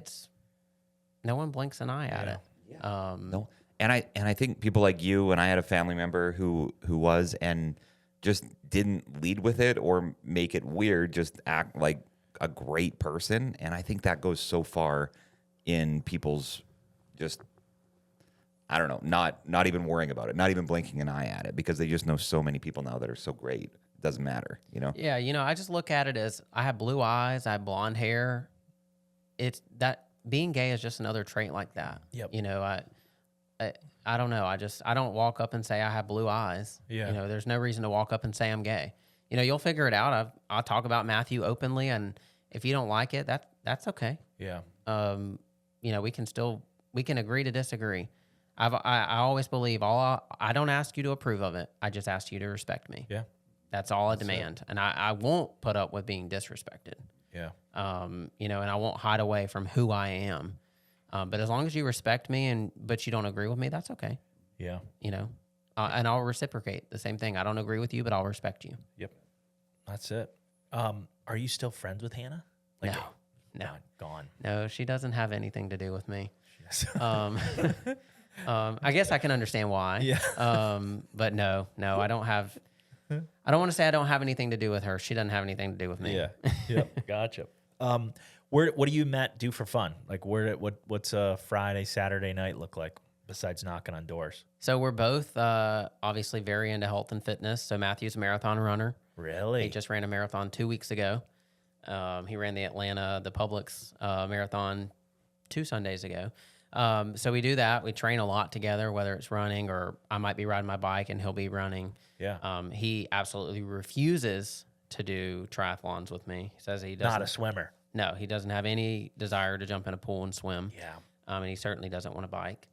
no one blinks an eye at it. Yeah. No. And I think people like you, and I had a family member who was, and just didn't lead with it or make it weird, just act like a great person. And I think that goes so far in people's just I don't know, not even worrying about it, not even blinking an eye at it, because they just know so many people now that are so great. It doesn't matter, you know? Yeah, I just look at it as I have blue eyes, I have blonde hair. It's that being gay is just another trait like that. Yep. I don't know. I don't walk up and say I have blue eyes. Yeah. There's no reason to walk up and say I'm gay. You'll figure it out. I'll talk about Matthew openly, and if you don't like it, that's okay. Yeah. We can agree to disagree. I always believe I don't ask you to approve of it. I just ask you to respect me. Yeah. That's all I demand. And I won't put up with being disrespected. Yeah. And I won't hide away from who I am. But as long as you respect me but you don't agree with me, that's okay. Yeah. And I'll reciprocate the same thing. I don't agree with you, but I'll respect you. Yep. That's it. Are you still friends with Hannah? No. Gone. No, she doesn't have anything to do with me. Yes. I guess I can understand why. Yeah. But no, I don't have. I don't want to say I don't have anything to do with her. She doesn't have anything to do with me. Yeah. Yep. Gotcha. What do you, Matt, do for fun? Like, what's a Friday, Saturday night look like besides knocking on doors? So we're both obviously very into health and fitness. So Matthew's a marathon runner. Really? He just ran a marathon 2 weeks ago. He ran the Publix marathon 2 Sundays ago. So we do that. We train a lot together, whether it's running or I might be riding my bike and he'll be running. Yeah. He absolutely refuses to do triathlons with me. He says he doesn't. Not a swimmer. No, he doesn't have any desire to jump in a pool and swim. Yeah. And he certainly doesn't want to bike.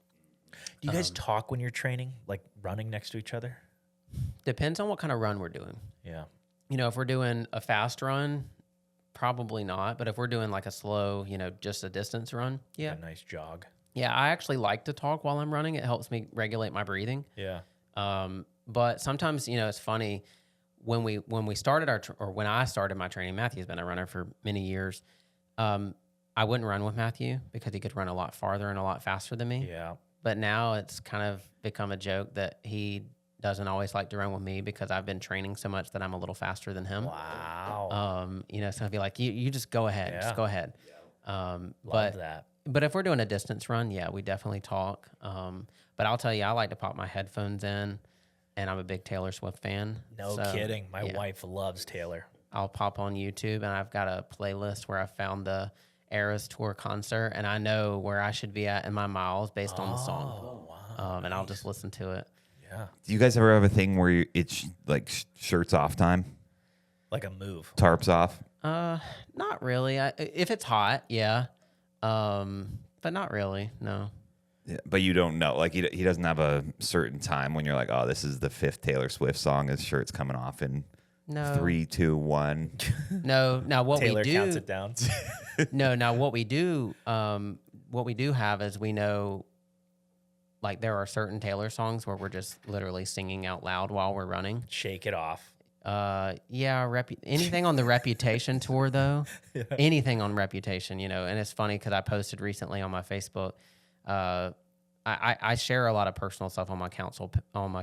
Do you guys talk when you're training, like running next to each other? Depends on what kind of run we're doing. Yeah. If we're doing a fast run, probably not. But if we're doing like a slow, just a distance run, yeah. A nice jog. Yeah, I actually like to talk while I'm running. It helps me regulate my breathing. Yeah. But sometimes, it's funny when we started when I started my training. Matthew's been a runner for many years. I wouldn't run with Matthew because he could run a lot farther and a lot faster than me. Yeah. But now it's kind of become a joke that he doesn't always like to run with me because I've been training so much that I'm a little faster than him. Wow. So I'd be like, you just go ahead. Yeah. Just go ahead. Love that. But if we're doing a distance run, yeah, we definitely talk. But I'll tell you, I like to pop my headphones in, and I'm a big Taylor Swift fan. No kidding. My wife loves Taylor. I'll pop on YouTube, and I've got a playlist where I found the Eras Tour concert, and I know where I should be at in my miles based on the song. Oh, wow. And I'll just listen to it. Yeah. Do you guys ever have a thing where it's like shirts off time? Like a move. Tarps off? Not really. If it's hot, yeah. But not really, no. Yeah, but you don't know. Like, he doesn't have a certain time when you're like, oh, this is the 5th Taylor Swift song. His shirt's coming off in No. 3, 2, 1. No. Now what Taylor we do counts it down. No, now what we do have is we know, like, there are certain Taylor songs where we're just literally singing out loud while we're running. Shake it off. Anything on the Reputation tour, though, anything on Reputation, and it's funny because I posted recently on my Facebook. I share a lot of personal stuff on my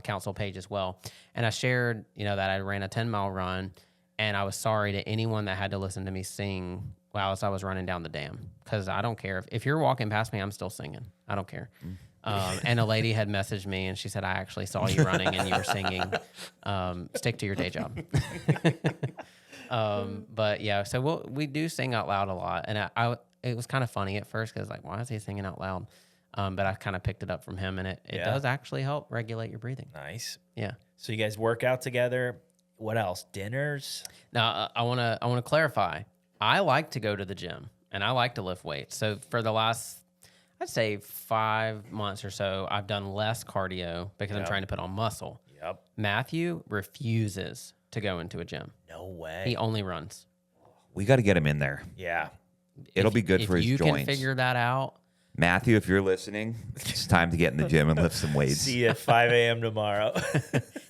council page as well, and I shared, that I ran a 10-mile run, and I was sorry to anyone that had to listen to me sing while I was running down the dam, because I don't care if you're walking past me, I'm still singing. I don't care. And a lady had messaged me, and she said, I actually saw you running and you were singing. Stick to your day job. But yeah, so we do sing out loud a lot. And it was kind of funny at first because, like, why is he singing out loud? But I kind of picked it up from him, and it does actually help regulate your breathing. Nice. Yeah. So you guys work out together. What else? Dinners? Now, I want to clarify. I like to go to the gym, and I like to lift weights. So for the last, I'd say 5 months or so, I've done less cardio because I'm trying to put on muscle. Yep. Matthew refuses to go into a gym. No way. He only runs. We got to get him in there. Yeah. It'll be good for his joints. If you can figure that out. Matthew, if you're listening, it's time to get in the gym and lift some weights. See you at 5 a.m. tomorrow.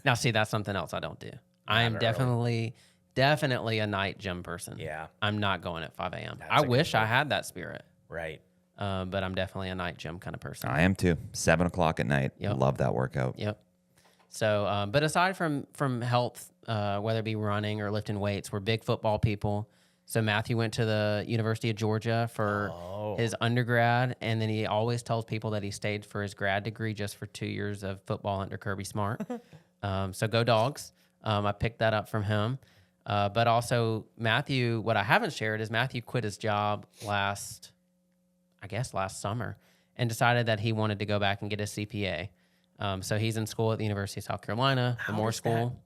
Now, see, that's something else I don't do. I am definitely a night gym person. Yeah. I'm not going at 5 a.m. I wish I had that spirit. Right. But I'm definitely a night gym kind of person. I am too. 7 o'clock at night. Yep. Love that workout. Yep. So, but aside from health, whether it be running or lifting weights, we're big football people. So Matthew went to the University of Georgia for his undergrad, and then he always tells people that he stayed for his grad degree just for 2 years of football under Kirby Smart. So go Dogs. I picked that up from him. But also Matthew, what I haven't shared is Matthew quit his job last summer and decided that he wanted to go back and get his CPA. So he's in school at the University of South Carolina, the Moore School.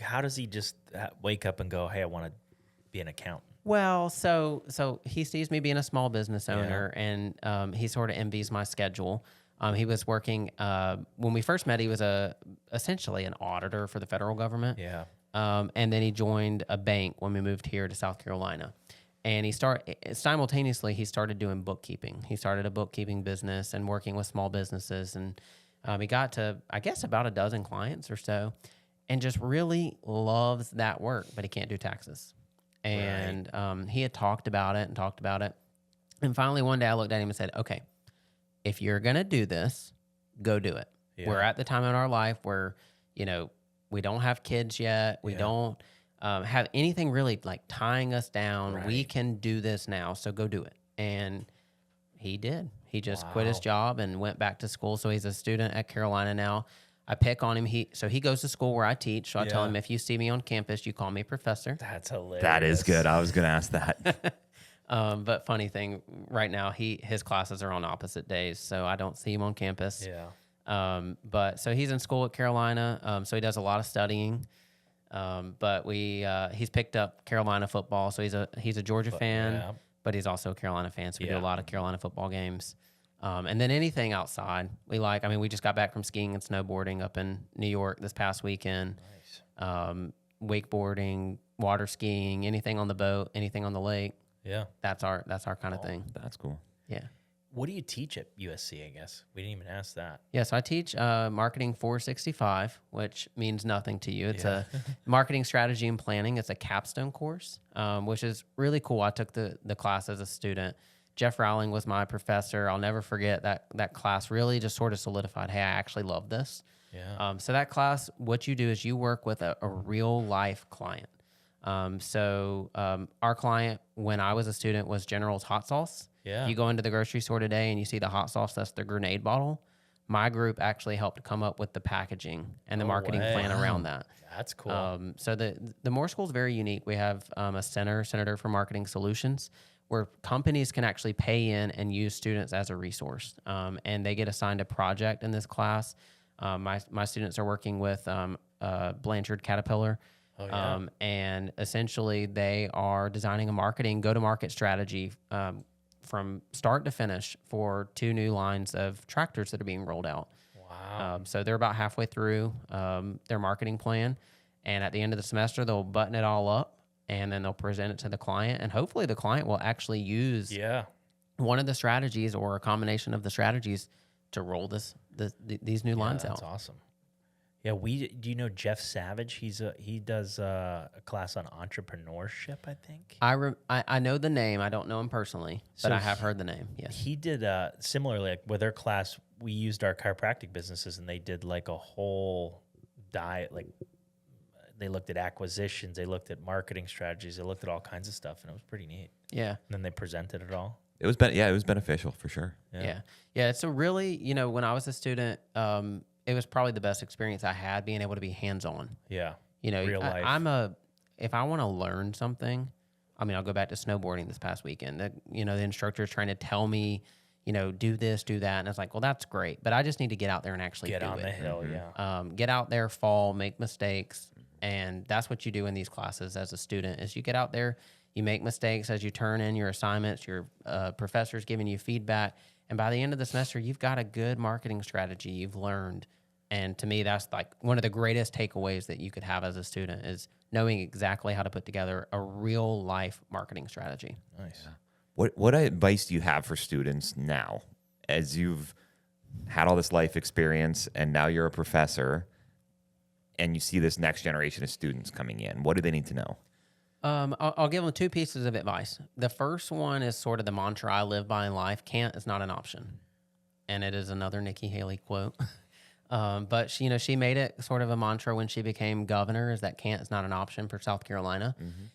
How does he just wake up and go, hey, I want to be an accountant? Well, so he sees me being a small business owner, and he sort of envies my schedule. He was working when we first met. He was essentially an auditor for the federal government. Yeah. And then he joined a bank when we moved here to South Carolina. And he started doing bookkeeping. He started a bookkeeping business and working with small businesses, and he got to, I guess, about a dozen clients or so, and just really loves that work, but he can't do taxes. And he had talked about it. And finally, one day I looked at him and said, okay, if you're going to do this, go do it. Yeah. We're at the time in our life where, we don't have kids yet. We don't have anything really like tying us down. Right. We can do this now, so go do it. And he did. He just quit his job and went back to school. So he's a student at Carolina now. I pick on him. He goes to school where I teach. So I tell him, if you see me on campus, you call me professor. That's hilarious. That is good. I was going to ask that. But funny thing, right now, his classes are on opposite days, so I don't see him on campus. Yeah. But so he's in school at Carolina, so he does a lot of studying. But he's picked up Carolina football, so he's a Georgia fan, but he's also a Carolina fan, so we do a lot of Carolina football games. And then anything outside we like. I mean, we just got back from skiing and snowboarding up in New York this past weekend. Nice. Wakeboarding, water skiing, anything on the boat, anything on the lake. Yeah, that's our kind of thing. That's cool. Yeah. What do you teach at USC, I guess? We didn't even ask that. Yeah, so I teach Marketing 465, which means nothing to you. It's a marketing strategy and planning. It's a capstone course, which is really cool. I took the class as a student. Jeff Rowling was my professor. I'll never forget that class really just sort of solidified, hey, I actually love this. Yeah. So that class, what you do is you work with a real life client. Our client, when I was a student, was General's Hot Sauce. Yeah. You go into the grocery store today and you see the hot sauce, that's the grenade bottle. My group actually helped come up with the packaging and the marketing plan around that. That's cool. So the Moore School is very unique. We have a Center for Marketing Solutions, where companies can actually pay in and use students as a resource. And they get assigned a project in this class. My students are working with Blanchard Caterpillar. Oh, yeah. And essentially they are designing a go-to-market strategy from start to finish for 2 new lines of tractors that are being rolled out. Wow. So they're about halfway through their marketing plan. And at the end of the semester, they'll button it all up and then they'll present it to the client. And hopefully the client will actually use one of the strategies or a combination of the strategies to roll these new lines out. That's awesome. Yeah, do you know Jeff Savage? He does a class on entrepreneurship, I think. I know the name. I don't know him personally, but I have heard the name. Yes, he did similarly. Like with their class, we used our chiropractic businesses, and they did like a whole diet. Like they looked at acquisitions, they looked at marketing strategies, they looked at all kinds of stuff, and it was pretty neat. Yeah. And then they presented it all. It was beneficial for sure. Yeah. It's a really, when I was a student. It was probably the best experience I had, being able to be hands-on. Yeah, real life. If I want to learn something, I'll go back to snowboarding this past weekend. The instructor is trying to tell me, do this, do that, and it's like, well, that's great, but I just need to get out there and actually get do on it. The hill. Yeah, get out there, fall, make mistakes, and that's what you do in these classes as a student. Is you get out there, you make mistakes as you turn in your assignments. Your professor's giving you feedback. And by the end of the semester, you've got a good marketing strategy you've learned. And to me, that's like one of the greatest takeaways that you could have as a student is knowing exactly how to put together a real life marketing strategy. Nice. What advice do you have for students now, as you've had all this life experience and now you're a professor and you see this next generation of students coming in? What do they need to know? I'll give them 2 pieces of advice. The first one is sort of the mantra I live by in life: can't is not an option. And it is another Nikki Haley quote. But she, she made it sort of a mantra when she became governor, is that can't is not an option for South Carolina.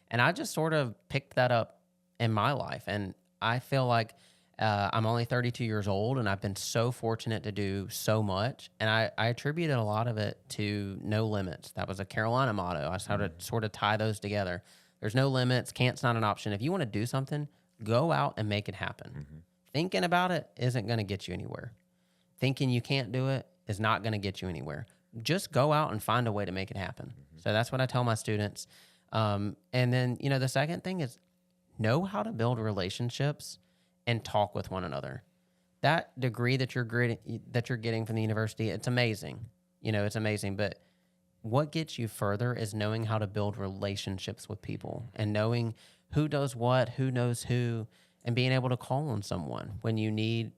And I just sort of picked that up in my life. And I feel like I'm only 32 years old, and I've been so fortunate to do so much. And I attributed a lot of it to no limits. That was a Carolina motto. I started to sort of tie those together. There's no limits. Can't's not an option. If you want to do something, go out and make it happen. Thinking about it isn't going to get you anywhere. Thinking you can't do it is not going to get you anywhere. Just go out and find a way to make it happen. So that's what I tell my students. And then, the second thing is know how to build relationships and talk with one another. That degree that you're getting from the university, it's amazing. It's amazing. But what gets you further is knowing how to build relationships with people and knowing who does what, who knows who, and being able to call on someone when you need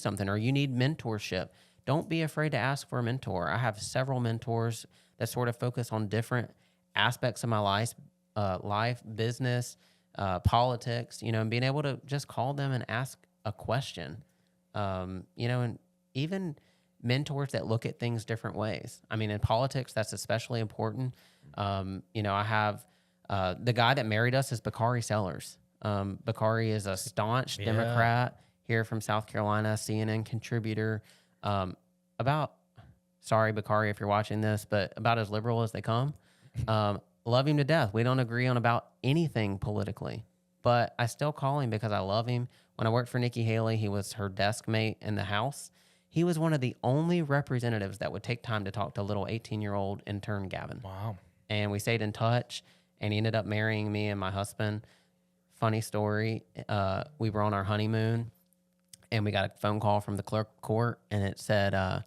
something or you need mentorship. Don't be afraid to ask for a mentor. I have several mentors that sort of focus on different aspects of my life, business, politics, and being able to just call them and ask a question, and even mentors that look at things different ways. I mean, in politics, that's especially important. I have the guy that married us is Bakari Sellers. Bakari is a staunch Democrat here from South Carolina, CNN contributor. Sorry, Bakari, if you're watching this, but about as liberal as they come. Love him to death. We don't agree on about anything politically, but I still call him because I love him. When I worked for Nikki Haley, he was her desk mate in the House. He was one of the only representatives that would take time to talk to little 18-year-old intern Gavin. Wow. And we stayed in touch, and he ended up marrying me and my husband. Funny story, we were on our honeymoon, and we got a phone call from the clerk of court, and it said,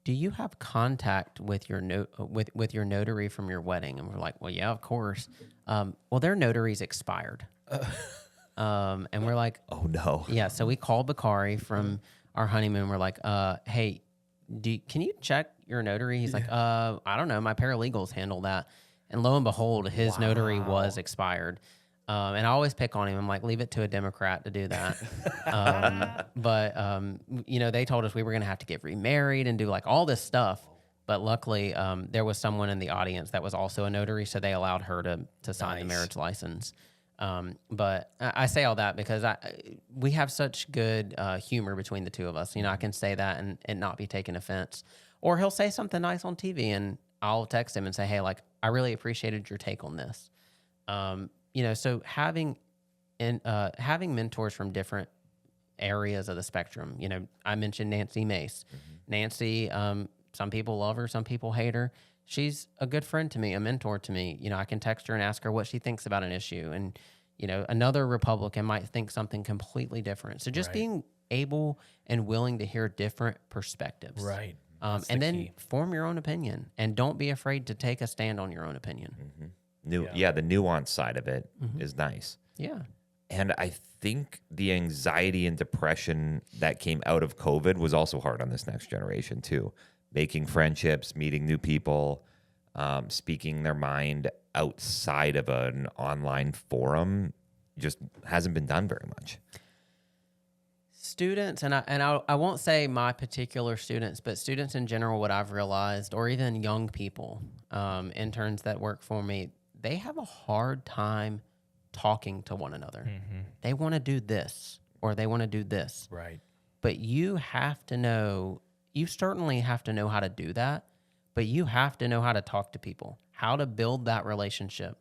do you have contact with your with your notary from your wedding? And we're like, well, yeah, of course. Well, their notary's expired. And we're like, oh no. Yeah. So we called Bakari from our honeymoon. We're like, hey, can you check your notary? He's like, I don't know. My paralegals handle that. And lo and behold, his notary was expired. And I always pick on him. I'm like, leave it to a Democrat to do that. But they told us we were going to have to get remarried and do like all this stuff. But luckily, there was someone in the audience that was also a notary, so they allowed her to sign the marriage license. But I say all that because we have such good humor between the two of us. I can say that and not be taken offense. Or he'll say something nice on TV, and I'll text him and say, hey, like, I really appreciated your take on this. So having mentors from different areas of the spectrum. I mentioned Nancy Mace. Nancy, some people love her, some people hate her. She's a good friend to me, a mentor to me. I can text her and ask her what she thinks about an issue. And, another Republican might think something completely different. So just being able and willing to hear different perspectives. Right. And then form your own opinion. And don't be afraid to take a stand on your own opinion. The nuance side of it is nice. Yeah. And I think the anxiety and depression that came out of COVID was also hard on this next generation too. Making friendships, meeting new people, speaking their mind outside of an online forum just hasn't been done very much. Students, and I won't say my particular students, but students in general, what I've realized, or even young people, interns that work for me, they have a hard time talking to one another. They want to do this or they want to do this. Right. But you certainly have to know how to do that, but you have to know how to talk to people, how to build that relationship.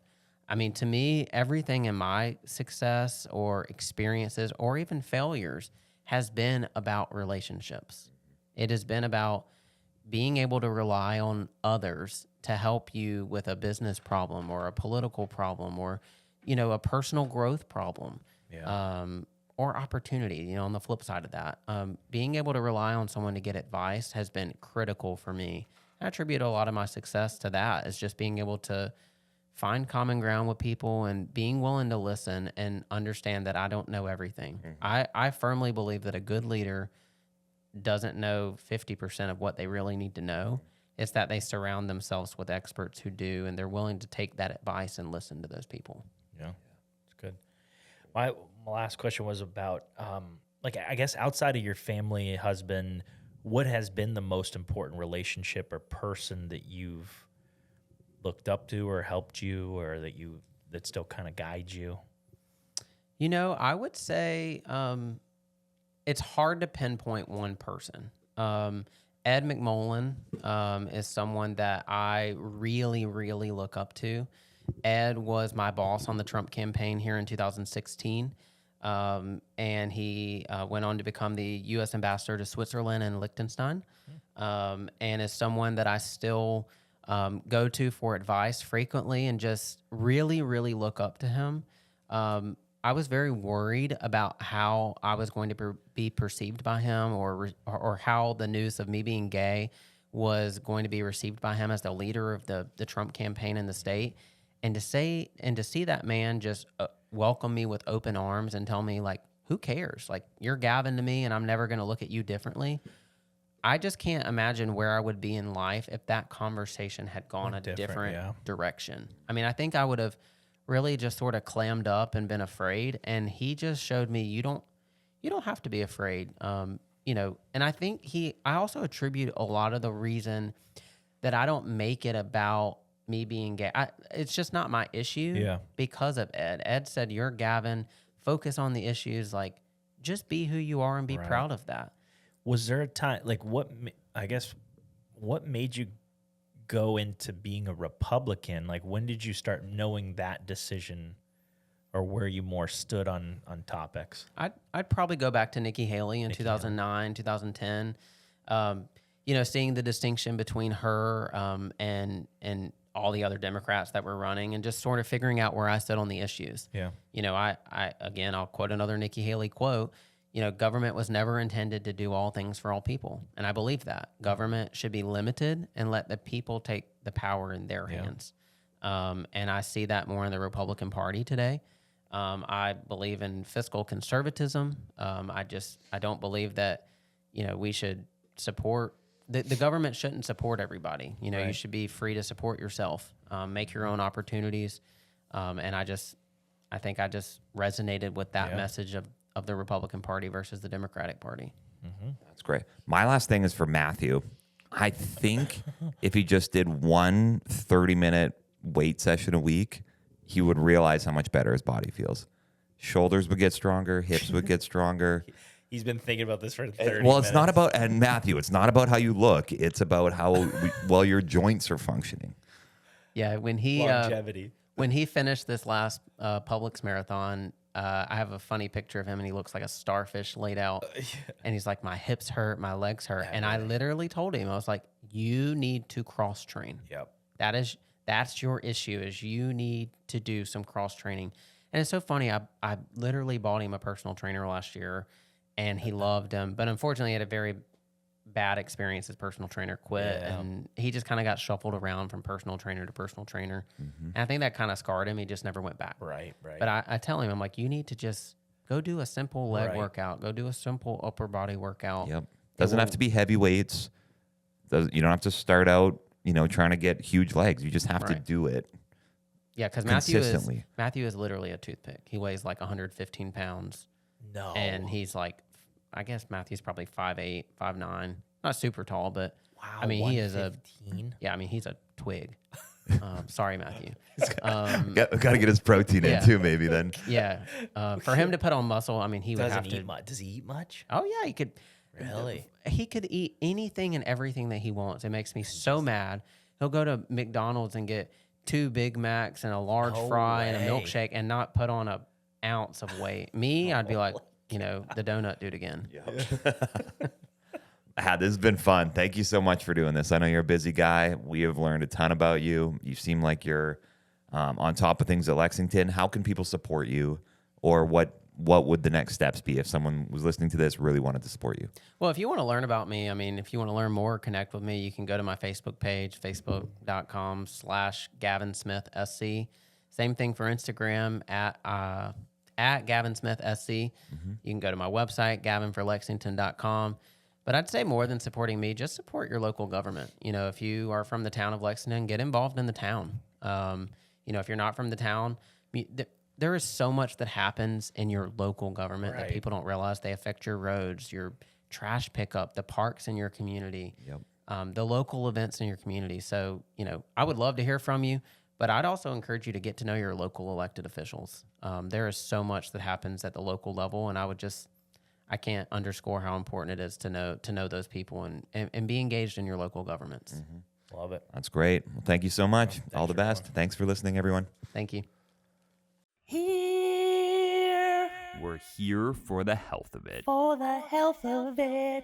I mean, to me, everything in my success or experiences or even failures has been about relationships. It has been about being able to rely on others to help you with a business problem or a political problem or, a personal growth problem, or opportunity, on the flip side of that. Being able to rely on someone to get advice has been critical for me. I attribute a lot of my success to that, is just being able to find common ground with people and being willing to listen and understand that I don't know everything. I firmly believe that a good leader doesn't know 50% of what they really need to know. It's that they surround themselves with experts who do, and they're willing to take that advice and listen to those people. Yeah, it's good. My last question was about, I guess outside of your family, husband, what has been the most important relationship or person that you've looked up to or helped you, or that still kind of guides you? I would say it's hard to pinpoint one person. Ed McMullen is someone that I really, really look up to. Ed was my boss on the Trump campaign here in 2016, and he went on to become the U.S. ambassador to Switzerland and Liechtenstein, and is someone that I still go to for advice frequently and just really, really look up to him. I was very worried about how I was going to be perceived by him, or how the news of me being gay was going to be received by him as the leader of the Trump campaign in the state. And to see that man just welcome me with open arms and tell me, like, who cares? Like, you're Gavin to me, and I'm never going to look at you differently. I just can't imagine where I would be in life if that conversation had gone a different direction. I mean, I think I would have really just sort of clammed up and been afraid. And he just showed me you don't have to be afraid. And I think I also attribute a lot of the reason that I don't make it about me being gay. It's just not my issue because of Ed. Ed said, you're Gavin, focus on the issues, like just be who you are and be proud of that. Was there a time, like what made you go into being a Republican? Like, when did you start knowing that decision, or where you more stood on topics? I'd probably go back to Nikki Haley in 2009, 2010. Seeing the distinction between her and all the other Democrats that were running, and just sort of figuring out where I stood on the issues. Yeah. I'll quote another Nikki Haley quote. Government was never intended to do all things for all people. And I believe that. Government should be limited and let the people take the power in their hands. And I see that more in the Republican Party today. I believe in fiscal conservatism. I don't believe that, we should support, the government shouldn't support everybody. You should be free to support yourself, make your own opportunities. And I think I just resonated with that message of the Republican Party versus the Democratic Party. Mm-hmm. That's great. My last thing is for Matthew. I think if he just did one 30-minute weight session a week, he would realize how much better his body feels. Shoulders would get stronger, hips would get stronger. He's been thinking about this for 30 minutes. Well, it's not about, and Matthew, it's not about how you look. It's about how well your joints are functioning. Yeah, when he finished this last Publix marathon, I have a funny picture of him, and he looks like a starfish laid out. And he's like, my hips hurt, my legs hurt. And I literally told him, I was like, you need to cross train. Yep. That's your issue, is you need to do some cross training. And it's so funny. I literally bought him a personal trainer last year, and he loved him. But unfortunately, he had a very bad experience. His personal trainer quit, and he just kind of got shuffled around from personal trainer to personal trainer. Mm-hmm. And I think that kind of scarred him. He just never went back. Right. But I tell him, I'm like, you need to just go do a simple leg workout. Go do a simple upper body workout. Yep. Doesn't have to be heavy weights. You don't have to start out, trying to get huge legs. You just have to do it. Yeah, because Matthew is literally a toothpick. He weighs like 115 pounds. No. And he's like, I guess Matthew's probably 5'8", 5'9". Not super tall, but wow, I mean, he is he's a twig. Sorry, Matthew. Got to get his protein in too, maybe then. Yeah. For him to put on muscle, I mean, he would have to. Does he eat much? Oh yeah, he could. Really? He could eat anything and everything that he wants. It makes me so mad. He'll go to McDonald's and get 2 Big Macs and a large fry and a milkshake and not put on an ounce of weight. Me, I'd be like, the donut dude again. Yep. This has been fun. Thank you so much for doing this. I know you're a busy guy. We have learned a ton about you. You seem like you're on top of things at Lexington. How can people support you, or what would the next steps be if someone was listening to this, really wanted to support you? Well, if you want to learn about me, if you want to learn more, connect with me, you can go to my Facebook page, facebook.com/GavinSmithSC. Same thing for Instagram at GavinSmithSC. Mm-hmm. You can go to my website, gavinforlexington.com. But I'd say more than supporting me, just support your local government. If you are from the town of Lexington, get involved in the town. If you're not from the town, there is so much that happens in your local government that people don't realize. They affect your roads, your trash pickup, the parks in your community, the local events in your community. So, I would love to hear from you, but I'd also encourage you to get to know your local elected officials. There is so much that happens at the local level, and I can't underscore how important it is to know those people and be engaged in your local governments. Mm-hmm. Love it. That's great. Well, thank you so much. All the best. Thanks for listening, everyone. Thank you. Here We're here for the health of it. for the health of it.